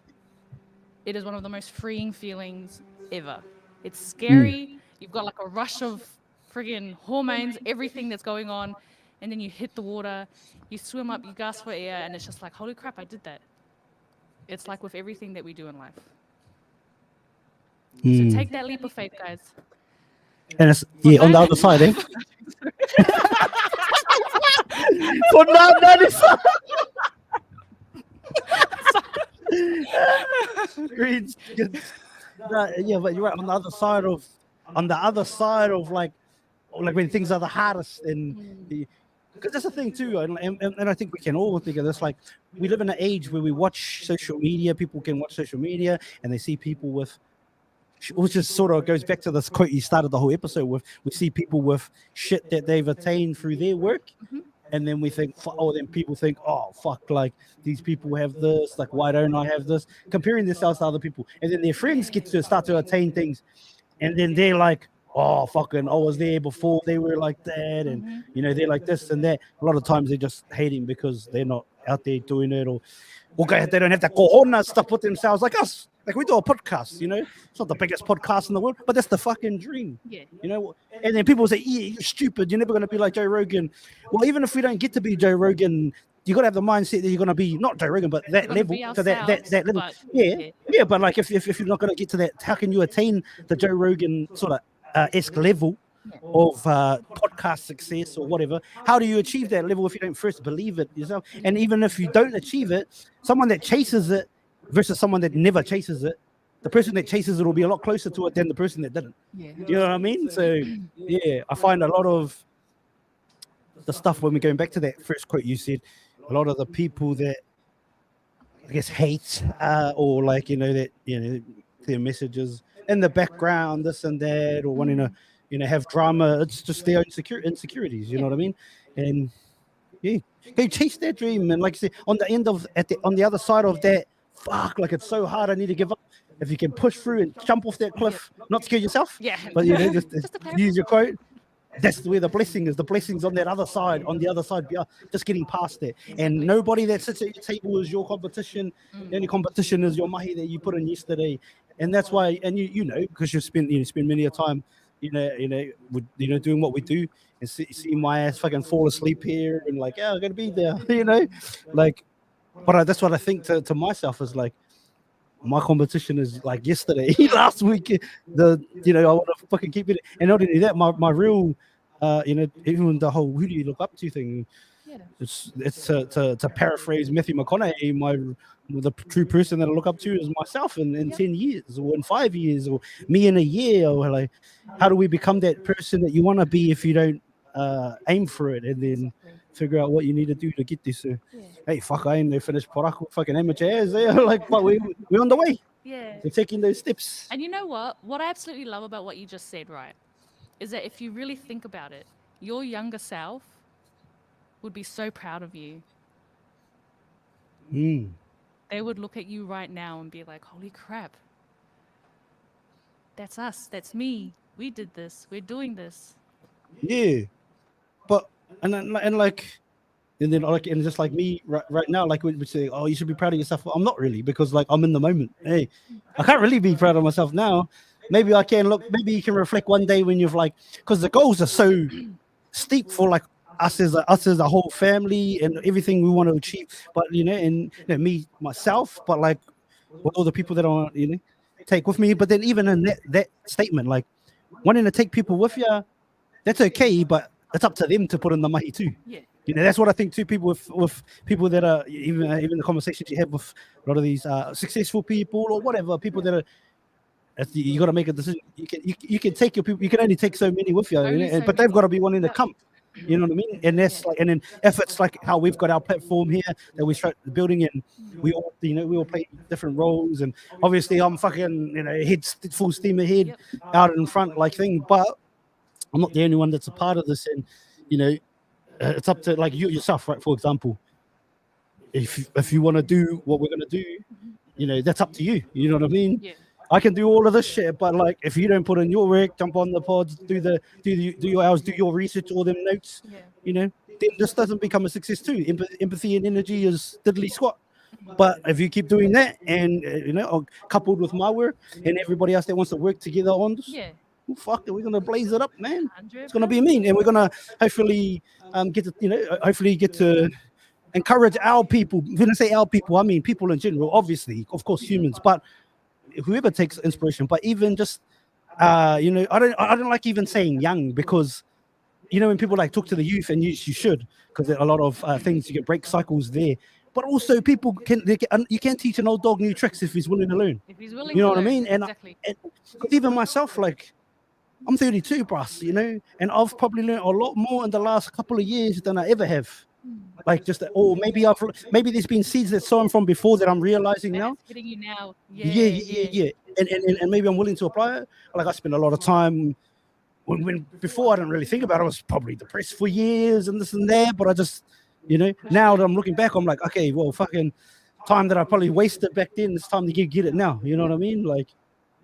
it is one of the most freeing feelings ever. It's scary. You've got like a rush of friggin' hormones, everything that's going on. And then you hit the water, you swim up, you gasp for air, and it's just like, holy crap, I did that. It's like with everything that we do in life. So take that leap of faith, guys. And it's on the other side, eh? For now, that is. Yeah, but you're right. On the other side of like when things are the hardest, and because that's the thing too, and I think we can all think of this. Like, we live in an age where we watch social media. People can watch social media, and they see people with, which just sort of goes back to this quote you started the whole episode with. We see people with shit that they've attained through their work. And then we think, then people think, oh, fuck, like, these people have this, like, why don't I have this? Comparing themselves to other people. And then their friends get to start to attain things. And then they're like, oh, fucking, I was there before they were like that. And, they're like this and that. A lot of times they're just hating because they're not out there doing it. Or they don't have that cojones to put themselves like us. Like, we do a podcast, It's not the biggest podcast in the world, but that's the fucking dream. Yeah. And then people say, yeah, you're stupid. You're never going to be like Joe Rogan. Well, even if we don't get to be Joe Rogan, you got to have the mindset that you're going to be not Joe Rogan, but that level. To that level. But, yeah. But like, if you're not going to get to that, how can you attain the Joe Rogan sort of esque level of podcast success or whatever? How do you achieve that level if you don't first believe it yourself? And even if you don't achieve it, someone that chases it versus someone that never chases it, the person that chases it will be a lot closer to it than the person that didn't. Yeah. You know what I mean? So, yeah, I find a lot of the stuff, when we're going back to that first quote you said, a lot of the people that, I guess, hate or like, that, their messages in the background, this and that, or wanting to, have drama, it's just their own insecurities, you know what I mean? And, go chase that dream. And like I said, on the other side of that, fuck, like, it's so hard, I need to give up. If you can push through and jump off that cliff, not scare yourself, but just use your quote. That's where the blessing is. The blessing's on that other side. On the other side, just getting past it. And nobody that sits at your table is your competition. The only competition is your mahi that you put in yesterday. And that's why. And because you spend many a time, doing what we do, and see my ass fucking fall asleep here, and like, I'm gonna be there, like. But that's what I think to myself is like, my competition is like yesterday, last week. I want to fucking keep it. And not only that, my real, even the whole who do you look up to thing. It's to paraphrase Matthew McConaughey, the true person that I look up to is myself in 10 years or in 5 years or me in a year. Or like, how do we become that person that you want to be if you don't aim for it and then figure out what you need to do to get this? Hey, fuck, I ain't finished Porako fucking amateurs there. Like, but we're on the way. Yeah. We're taking those steps. And you know what? What I absolutely love about what you just said, right, is that if you really think about it, your younger self would be so proud of you. They would look at you right now and be like, holy crap. That's us. That's me. We did this. We're doing this. Yeah. But, and just like me right now, like we say, oh, you should be proud of yourself. Well, I'm not really, because like I'm in the moment. Hey, I can't really be proud of myself now. Maybe I can maybe you can reflect one day when you've like, because the goals are so steep for like us as a whole family and everything we want to achieve. But me myself, but like with all the people that I want take with me. But then even in that statement, like wanting to take people with you, that's okay, but it's up to them to put in the mahi too. Yeah. That's what I think too. People with people that are even the conversations you have with a lot of these successful people or whatever, people that are, You got to make a decision. You can take your people. You can only take so many with you, Only so but they've many. got to be wanting to Yep. come. You know what I mean? And that's Yeah. like, and then if it's like how we've got our platform here that we start building, and we all, we all play different roles, and obviously I'm fucking, full steam ahead, Yep. out in front like thing, but I'm not the only one that's a part of this, and you know, it's up to like you yourself, right? For example, if you want to do what we're gonna do, that's up to you. You know what I mean? Yeah. I can do all of this shit, but like if you don't put in your work, jump on the pods, do your hours, do your research, all them notes, Yeah. then this doesn't become a success too. Empathy and energy is diddly squat. But if you keep doing that, and coupled with my work and everybody else that wants to work together on this, Yeah. well, fuck it, we're gonna blaze it up, man. 100%. It's gonna be mean, and we're gonna hopefully get to hopefully get to encourage our people. When I say our people, I mean people in general, obviously, of course, humans, but whoever takes inspiration. But even just I don't like even saying young, because when people like talk to the youth, and you should, because a lot of things, you can break cycles there. But also people you can't teach an old dog new tricks if he's willing to learn. If he's willing You know to what I learn. mean? And Exactly. because even myself, like, I'm 32, bruh, and I've probably learned a lot more in the last couple of years than I ever have. Like, or maybe there's been seeds that sown from before that I'm realizing now. It's hitting you now. Yeah. And maybe I'm willing to apply it. Like, I spent a lot of time when before I didn't really think about it. I was probably depressed for years and this and that, but I just, now that I'm looking back, I'm like, okay, well, fucking time that I probably wasted back then, it's time to get it now. You know what I mean? Like,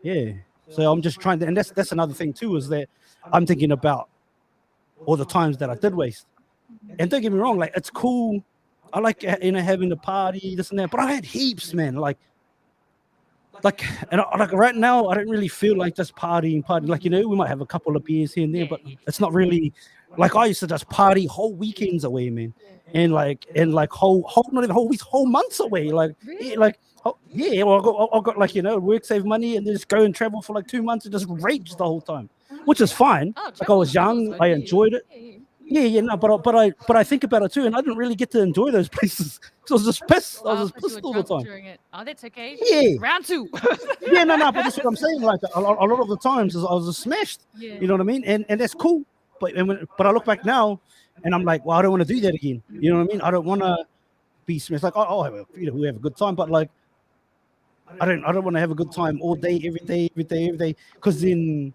yeah. So I'm just trying to, and that's another thing too, is that I'm thinking about all the times that I did waste. And don't get me wrong, like, it's cool. I like, having the party, this and that, but I had heaps, man. Like right now, I don't really feel like just partying. Like, we might have a couple of beers here and there, but it's not really like I used to just party whole weekends away, man. And whole not even whole weeks, whole months away. Like, Really? Well, I got like, work, save money, and then just go and travel for like 2 months and just rage the whole time, which is fine. Like, I was young, I enjoyed it. No, but I think about it too, and I didn't really get to enjoy those places. So I was just pissed. I was just pissed all the time. During it. Oh, that's okay. Yeah. Round 2. No, but that's what I'm saying. Like, a lot of the times, I was just smashed. Yeah. You know what I mean? And that's cool. But I look back now, and I'm like, well, I don't want to do that again. You know what I mean? I don't want to be smashed. Like, we have a good time, but like, I don't want to have a good time all day, every day, because then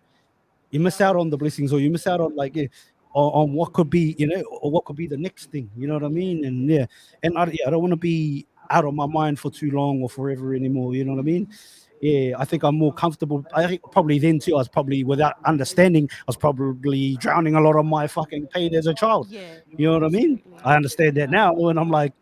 you miss out on the blessings, or you miss out on like. On what could be, or what could be the next thing, you know what I mean? And I don't want to be out of my mind for too long or forever anymore, you know what I mean? Yeah, I think I'm more comfortable. I think probably then too, I was probably, without understanding, I was probably drowning a lot of my fucking pain as a child. Yeah. You know what I mean? I understand that now, and I'm like,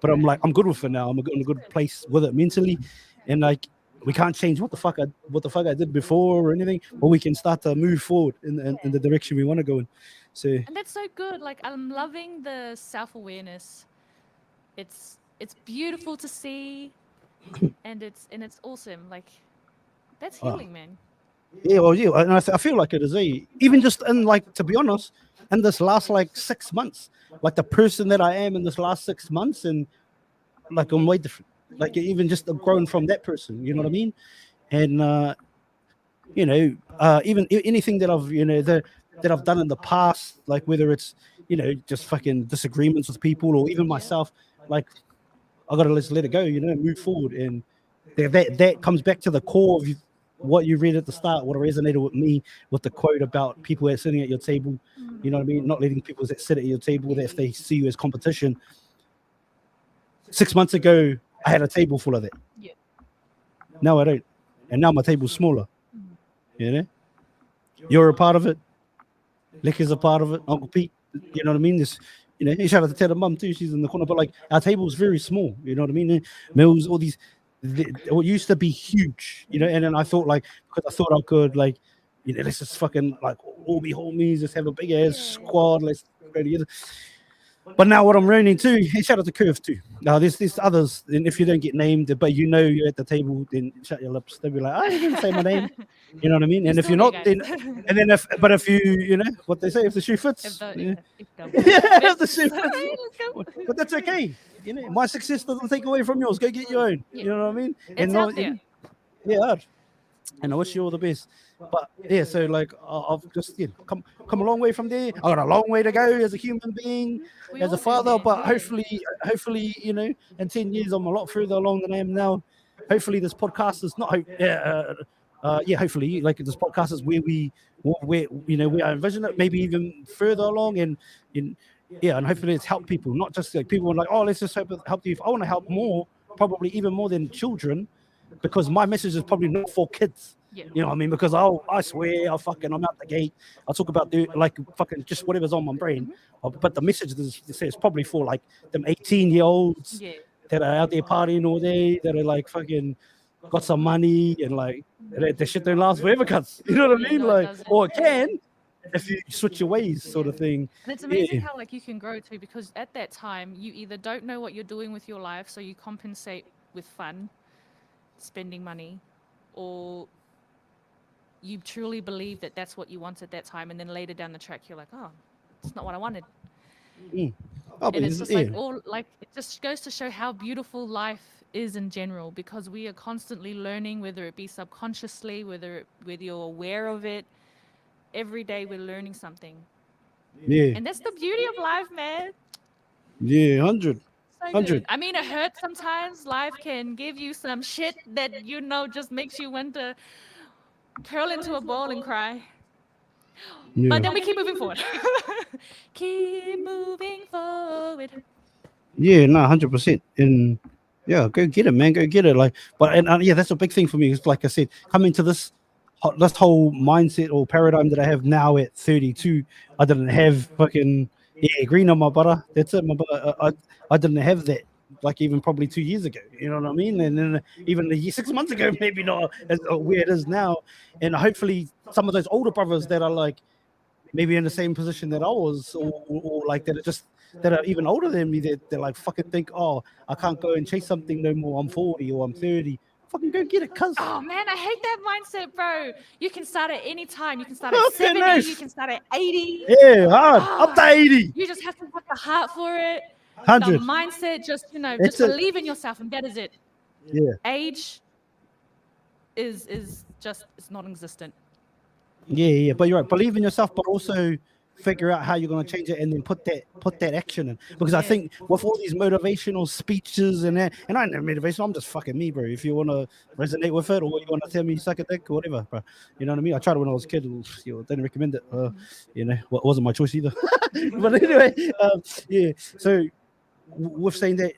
I'm good with it now. I'm in a good place with it mentally, and like, we can't change what the fuck I did before or anything, but we can start to move forward in the direction we want to go in. So, and that's so good. Like, I'm loving the self-awareness. It's beautiful to see, and it's awesome. Like, that's healing, man. Yeah, well, yeah, and I feel like it is. Even just in, like, to be honest, in this last like 6 months, like the person that I am in this last 6 months, and like, I'm way different. Like, even just grown from that person, you know what I mean? And even anything that I've that I've done in the past, like whether it's just fucking disagreements with people, or even myself, like, I gotta just let it go, move forward. And that comes back to the core of what you read at the start, what resonated with me, with the quote about people that are sitting at your table, you know what I mean? Not letting people that sit at your table, that if they see you as competition. 6 months ago, I had a table full of that. Yeah. Now I don't. And now my table's smaller. You're a part of it. Licker's a part of it. Uncle Pete, you know what I mean? This, shout out to Ted's mum too. She's in the corner, but like, our table's very small. You know what I mean? Mills, all these, what used to be huge. And then I thought, like, because I thought I could, like, let's just fucking like all be homies, just have a big ass squad. Let's go together. But now what I'm learning too, hey, shout out to Curve too. Now there's others, and if you don't get named, but you're at the table, then shut your lips. They'll be like, I didn't say my name. You know what I mean? And if you're not, then if you what they say, if the shoe fits, if the shoe fits, but that's okay. My success doesn't take away from yours. Go get your own. You know what I mean? It's out there. Yeah. and I wish you all the best. But yeah, so like I've just come a long way from there. I got a long way to go as a human being, We as all a do, father. man. But Yeah. hopefully, in 10 years I'm a lot further along than I am now. Hopefully, this podcast is not. Hopefully, like this podcast is where I envision it, maybe even further along, and hopefully it's helped people, not just like people are like, oh, let's just help you. If I want to help more, probably even more than children, because my message is probably not for kids. Yeah. You know what I mean? Because I swear, I'm out the gate. I'll talk about like fucking just whatever's on my brain. But the message is probably for like them 18-year-olds Yeah. that are out there partying all day, that are like fucking got some money and like the shit don't last forever, cuts. You know what I Yeah, mean? no, it Like, doesn't. or it can if you switch your ways, sort of thing. And it's amazing Yeah. how like you can grow too, because at that time you either don't know what you're doing with your life, so you compensate with fun, spending money, or you truly believe that that's what you want at that time, and then later down the track you're like, oh, it's not what I wanted. Oh, but And it's just like yeah. all like it just goes to show how beautiful life is in general, because we are constantly learning, whether it be subconsciously, whether you're aware of it. Every day we're learning something, Yeah. and that's the beauty of life, man. Yeah, 100. So 100. good. I mean, it hurts sometimes. Life can give you some shit that just makes you want to curl into a ball and cry. Yeah. But then we keep moving forward. Keep moving forward. Yeah, no, 100%. And yeah, go get it, man. Go get it. Like, but yeah, that's a big thing for me. It's like I said, coming to this whole mindset or paradigm that I have now at 32. I didn't have fucking green on my butter. That's it, my butter. I didn't have that. Like even probably 2 years ago, you know what I mean, and then even 6 months ago, maybe not as where it is now. And hopefully, some of those older brothers that are like maybe in the same position that I was, or like that are even older than me, that they're like fucking think, oh, I can't go and chase something no more. I'm 40 or I'm 30. Fucking go get it, cuz. Oh man, I hate that mindset, bro. You can start at any time. You can start at Okay, 70. nice. You can start at 80. Yeah, hard. Up to 80. You just have to have the heart for it. 100. The mindset, just It's just believe in yourself, and that is it. Yeah. Age is just it's non-existent. Yeah. But you're right. Believe in yourself, but also figure out how you're going to change it, and then put that action in. Because I think with all these motivational speeches and I ain't no motivation. I'm just fucking me, bro. If you want to resonate with it, or you want to tell me suck a dick or whatever, bro. You know what I mean? I tried it when I was a kid. Didn't recommend it. Wasn't my choice either. But anyway, yeah. So with saying that,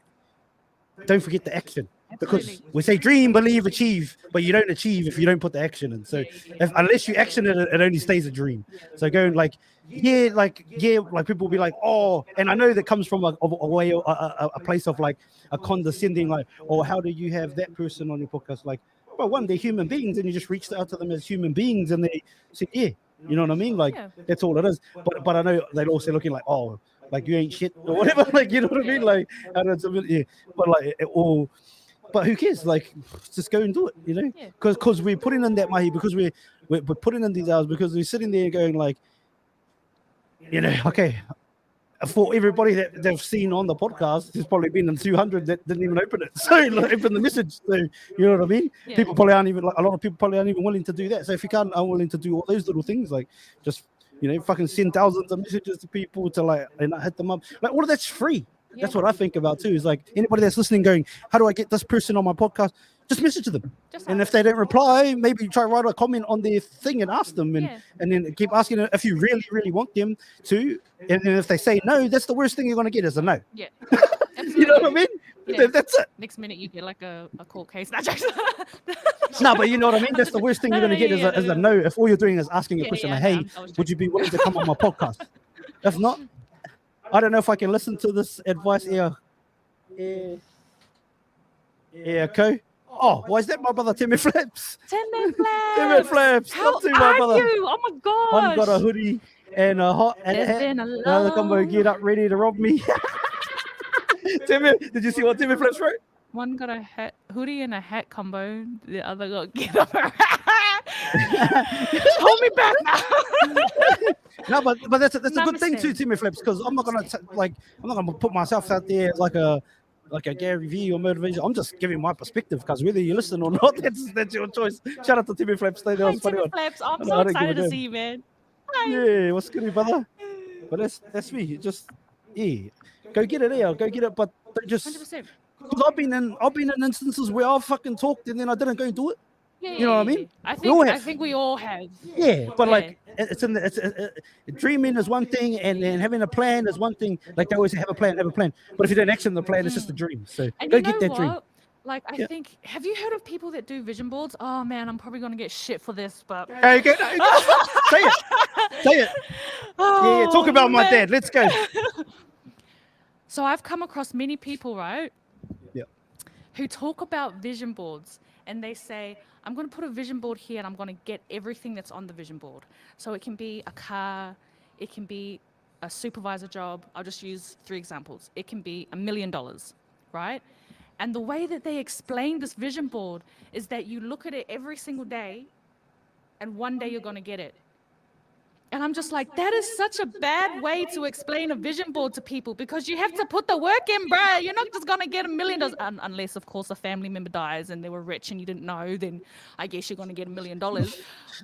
don't forget the action. Because Absolutely. we say dream, believe, achieve, but you don't achieve if you don't put the action in. So unless you action it, it only stays a dream. So going like people will be like, oh, and I know that comes from a way, a place of like a condescending, like, oh, how do you have that person on your podcast? Like, well, one, they're human beings, and you just reached out to them as human beings, and they said, yeah, you know what I mean? Like, that's all it is. But I know they're also looking like, oh, like you ain't shit or whatever. Like, you know what I mean? Like, I don't know, yeah, but like all. But who cares? Like, just go and do it, you know? Because we're putting in that money, because we're putting in these hours, because we're sitting there going like, okay, for everybody that they've seen on the podcast, there's probably been 200 that didn't even open it. So like, open the message. So you know what I mean? Yeah. People probably aren't even, like, a lot of people probably aren't even willing to do that. So if you can't, aren't willing to do all those little things, like just fucking send thousands of messages to people to like and hit them up. Like all of that's free. That's what I think about too. Is like anybody that's listening going, how do I get this person on my podcast? Just message them. And if they don't reply, maybe try to write a comment on their thing and ask them, and then keep asking if you really, really want them to. And then if they say no, that's the worst thing you're going to get is a no. Yeah. You know what I mean? Yeah. That's it. Next minute you get like a court case. No, but you know what I mean? That's the worst thing you're going to get is a no. If all you're doing is asking a question, like, hey, would you be willing to come on my podcast? If not, I don't know if I can listen to this advice. Yeah, okay. Oh, why is that my brother Timmy Flaps? Timmy Flaps. Timmy Flaps. How my are brother. you? Oh my gosh. One got a hoodie and a hot and a hat. Another combo, get up, ready to rob me. Timmy, did you see what Timmy Flaps wrote? One got a hoodie and a hat combo. The other got get up. Hold me back now. No, but that's a good thing too, Timmy Flaps, because I'm not gonna put myself out there as like a like a Gary Vee or motivation. I'm just giving my perspective because whether you listen or not, that's your choice. Shout out to Timmy Flaps. That Hi, was a funny Timmy one. Flaps. I'm I so don't give a excited to damn. see you, man. Hi. Yeah, what's good, brother? But that's me. Just go get it there. Go get it. But don't just 100%. because I've been in instances where I've fucking talked and then I didn't go and do it. Yeah, You know what I mean? We all I have. think we all have. Yeah, but Yeah. like it's in the dreaming is one thing, and then having a plan is one thing. Like they always say, have a plan. But if you don't action the plan, it's just a dream. So And go you know get that dream. what? Like, I think, have you heard of people that do vision boards? Oh man, I'm probably gonna get shit for this, but Hey, go, say it. Say it. Yeah, talk about my dad. Let's go. So I've come across many people, right? Yeah. Who talk about vision boards and they say, I'm going to put a vision board here and I'm going to get everything that's on the vision board. So it can be a car, it can be a supervisor job. I'll just use 3 examples. It can be $1 million, right? And the way that they explain this vision board is that you look at it every single day and one day you're going to get it. And I'm just like, that is such a bad way to explain a vision board to people because you have to put the work in, bruh. You're not just going to get $1 million. Unless, of course, a family member dies and they were rich and you didn't know, then I guess you're going to get $1 million.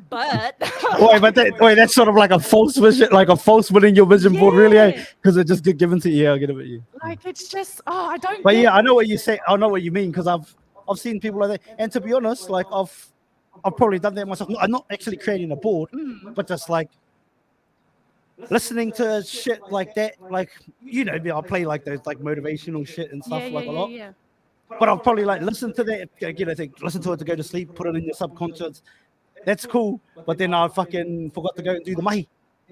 But... that's sort of like a false vision, like a false winning your vision board, really, because it just get given to you. Yeah, I get it with you. Like, it's just, I don't But get yeah, I know what you say. I know what you mean because I've seen people like that. And to be honest, like I've probably done that myself. I'm not actually creating a board, but just like listening to shit like that, like I play like those like motivational shit and stuff a lot. Yeah. But I'll probably like listen to that, listen to it to go to sleep, put it in your subconscious. That's cool. But then I fucking forgot to go and do the mahi.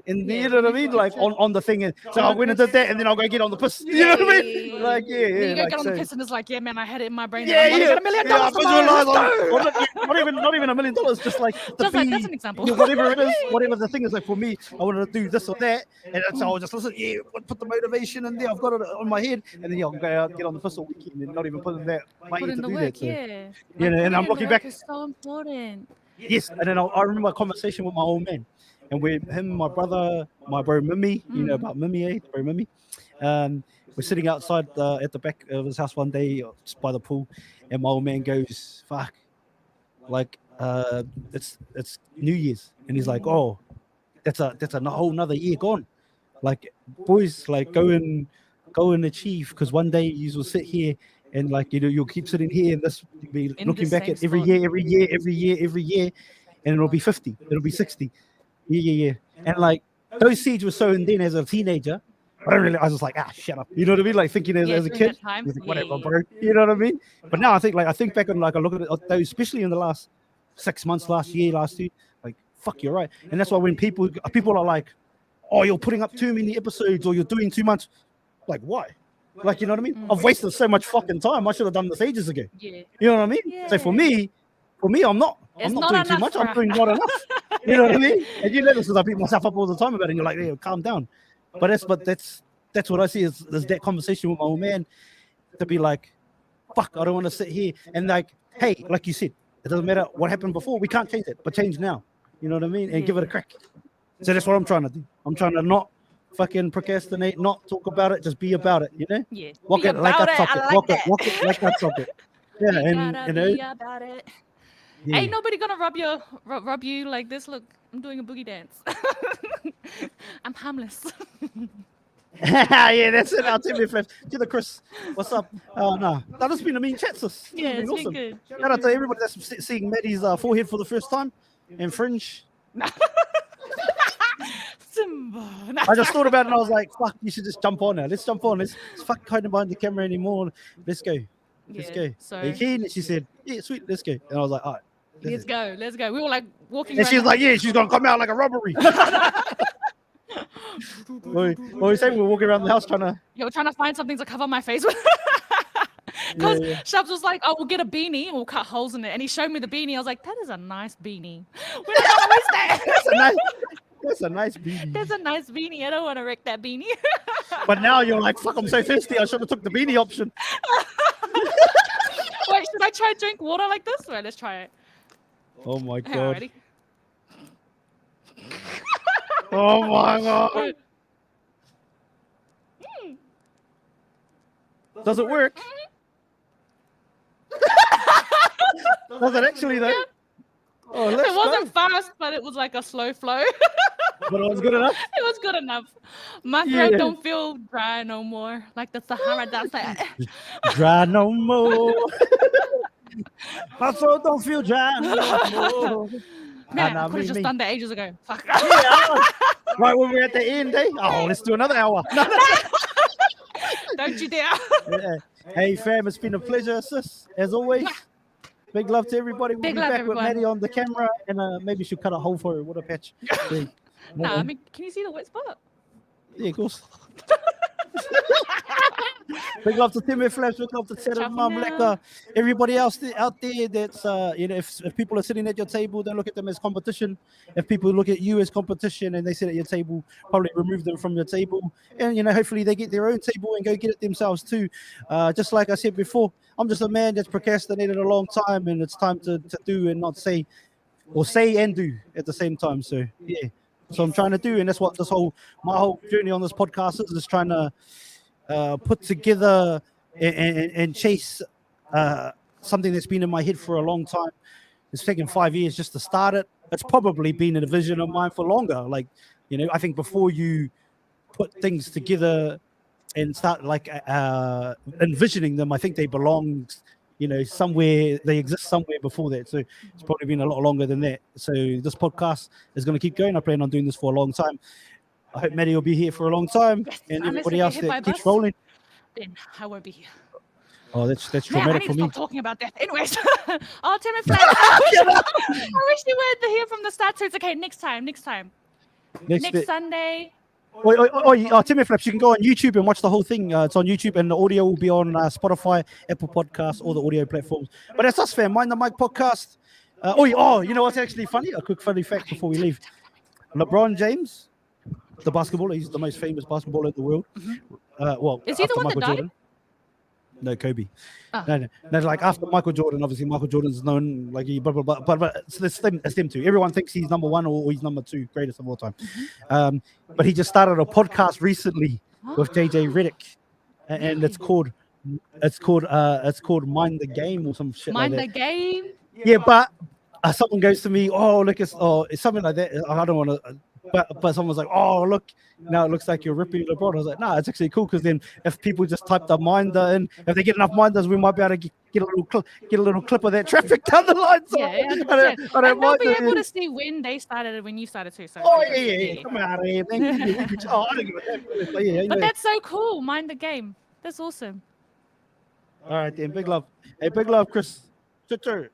And you know what I mean? Like on the thing. So I went and did that, and then I'll go get on the piss. You know what I mean? Like, You go like, get on the piss and it's like, yeah, man, I had it in my brain. Yeah, I'm gonna get $1 million tomorrow. Not even $1 million. Just like Just like, that's an example. Whatever it is, whatever the thing is. Like for me, I wanted to do this or that, and so I'll just listen. Yeah, put the motivation in there. I've got it on my head, and then I'll go out, get on the piss all weekend, and not even put in that money to do that. So, and I'm looking back. It's so important. Yes, and then I remember a conversation with my old man, and with him, my brother, my bro Mimi, you know about Mimi, bro Mimi. We're sitting outside at the back of his house one day, just by the pool, and my old man goes, "Fuck, like it's New Year's," and he's like, "Oh, that's a whole nother year gone. Like boys, like go and achieve, because one day you will sit here." And like you'll keep sitting here, and this be looking back at every year, and it'll be 50, it'll be 60, yeah. And like those seeds were sown then as a teenager. I was just like, shut up, you know what I mean? like thinking as a kid, like, whatever, bro, you know what I mean? But now I think I think back on I look at it, those, especially in the last 6 months, last year, like fuck, you're right. And that's why when people are like, oh, you're putting up too many episodes or you're doing too much, like why? Like, you know what I mean? I've wasted so much fucking time. I should have done this ages ago. Yeah. You know what I mean? Yeah. So for me, I'm not doing too much. I'm doing not enough. You know what I mean? And you know this because I beat myself up all the time about it. And you're like, yeah, calm down. But that's what I see is that conversation with my old man to be like, fuck, I don't want to sit here and like, hey, like you said, it doesn't matter what happened before. We can't change it, but change now. You know what I mean? And give it a crack. So that's what I'm trying to do. I'm trying to not fucking procrastinate, not talk about it, just be about it, you know? Yeah. Walk it like a socket. Walk it like a socket. Yeah, and you know. Be about it. Yeah. Ain't nobody gonna rub you like this. Look, I'm doing a boogie dance. I'm harmless. Yeah, that's it. I'll tell you, to the Chris. What's up? No, that has been a mean chat, sis. Yeah, it's awesome. been good. Shout out to everybody that's seeing Maddy's forehead for the first time and fringe. I just thought about it and I was like, fuck, you should just jump on now. Let's jump on. Let's fuck hiding behind the camera anymore. Let's go. Let's go. So, are you keen? And she said, yeah, sweet, let's go. And I was like, all right. Let's go. We were like walking and she was like, yeah, she's going to come out like a robbery. What were you saying? We were walking around the house trying to... Yeah, we're trying to find something to cover my face with. Because Shubz was like, oh, we'll get a beanie and we'll cut holes in it. And he showed me the beanie. I was like, that is a nice beanie. We're not going to waste that. That's a nice beanie. That's a nice beanie. I don't want to wreck that beanie. But now you're like, fuck, I'm so thirsty. I should have took the beanie option. Wait, should I try to drink water like this? Wait, let's try it. Oh my God. Ready? Oh my God. Does it work? Does it actually though? Yeah. Oh, let's It wasn't fast, but it was like a slow flow. But it was good enough. It was good enough. My throat don't feel dry no more. Like the Sahara Desert. Dry no more. My throat don't feel dry no more. Man, I could have just done that ages ago. Fuck. Yeah, right when we're at the end, eh? Oh, let's do another hour. Don't you dare. Yeah. Hey, fam, it's been a pleasure, sis, as always. Big love to everybody. We'll Big be love, back everyone. with Maddie on the camera, and maybe she'll cut a hole for her. What a patch. Yeah. Nah, I mean, can you see the wet spot? Yeah, of course. Big love to Timmy Flash, big love to Sarah Mum Lecker, everybody else out there that's if people are sitting at your table, don't look at them as competition. If people look at you as competition and they sit at your table, probably remove them from your table. And hopefully they get their own table and go get it themselves too. Just like I said before, I'm just a man that's procrastinated a long time, and it's time to do and not say, or say and do at the same time. So yeah. So I'm trying to do, and that's what my whole journey on this podcast is trying to put together and chase something that's been in my head for a long time. It's taken 5 years just to start it. It's probably been a vision of mine for longer. Like, I think before you put things together and start envisioning them, I think they belong somewhere, they exist somewhere before that. So it's probably been a lot longer than that. So this podcast is going to keep going. I plan on doing this for a long time. I hope Maddie will be here for a long time, and everybody else that keeps rolling. Then I won't be here. Oh, that's traumatic I need for to me. stop talking about death. Anyways, Tim and Flash. I wish you were here from the start. So it's okay. Next time. Next Sunday. Timmy Flaps, you can go on YouTube and watch the whole thing. It's on YouTube, and the audio will be on Spotify, Apple Podcasts, all the audio platforms. But that's us, fam. Mind the Mic podcast. You know what's actually funny? A quick funny fact before we leave. LeBron James, the basketballer, he's the most famous basketballer in the world. Is he the one Michael that Jordan. died? No, Kobe. Oh. No, like after Michael Jordan, obviously Michael Jordan's known, like he blah blah blah, but it's them two. Everyone thinks he's number one or he's number two, greatest of all time. But he just started a podcast recently with JJ Redick, and it's called Mind the Game or some shit. Mind like the that. Game. Yeah, but someone goes to me, it's something like that. I don't want to. But someone's like, oh, look, now it looks like you're ripping LeBron. I was like, nah, it's actually cool, because then if people just type the minder in, if they get enough minders, we might be able to get a little clip of that traffic down the line. So Yeah, I don't and they'll be mind able to see when they started and when you started too. So yeah. Come out of here. I don't give a damn. But yeah, But that's so cool. Mind the Game. That's awesome. All right, then. Big love. Hey, big love, Chris. Choo-choo.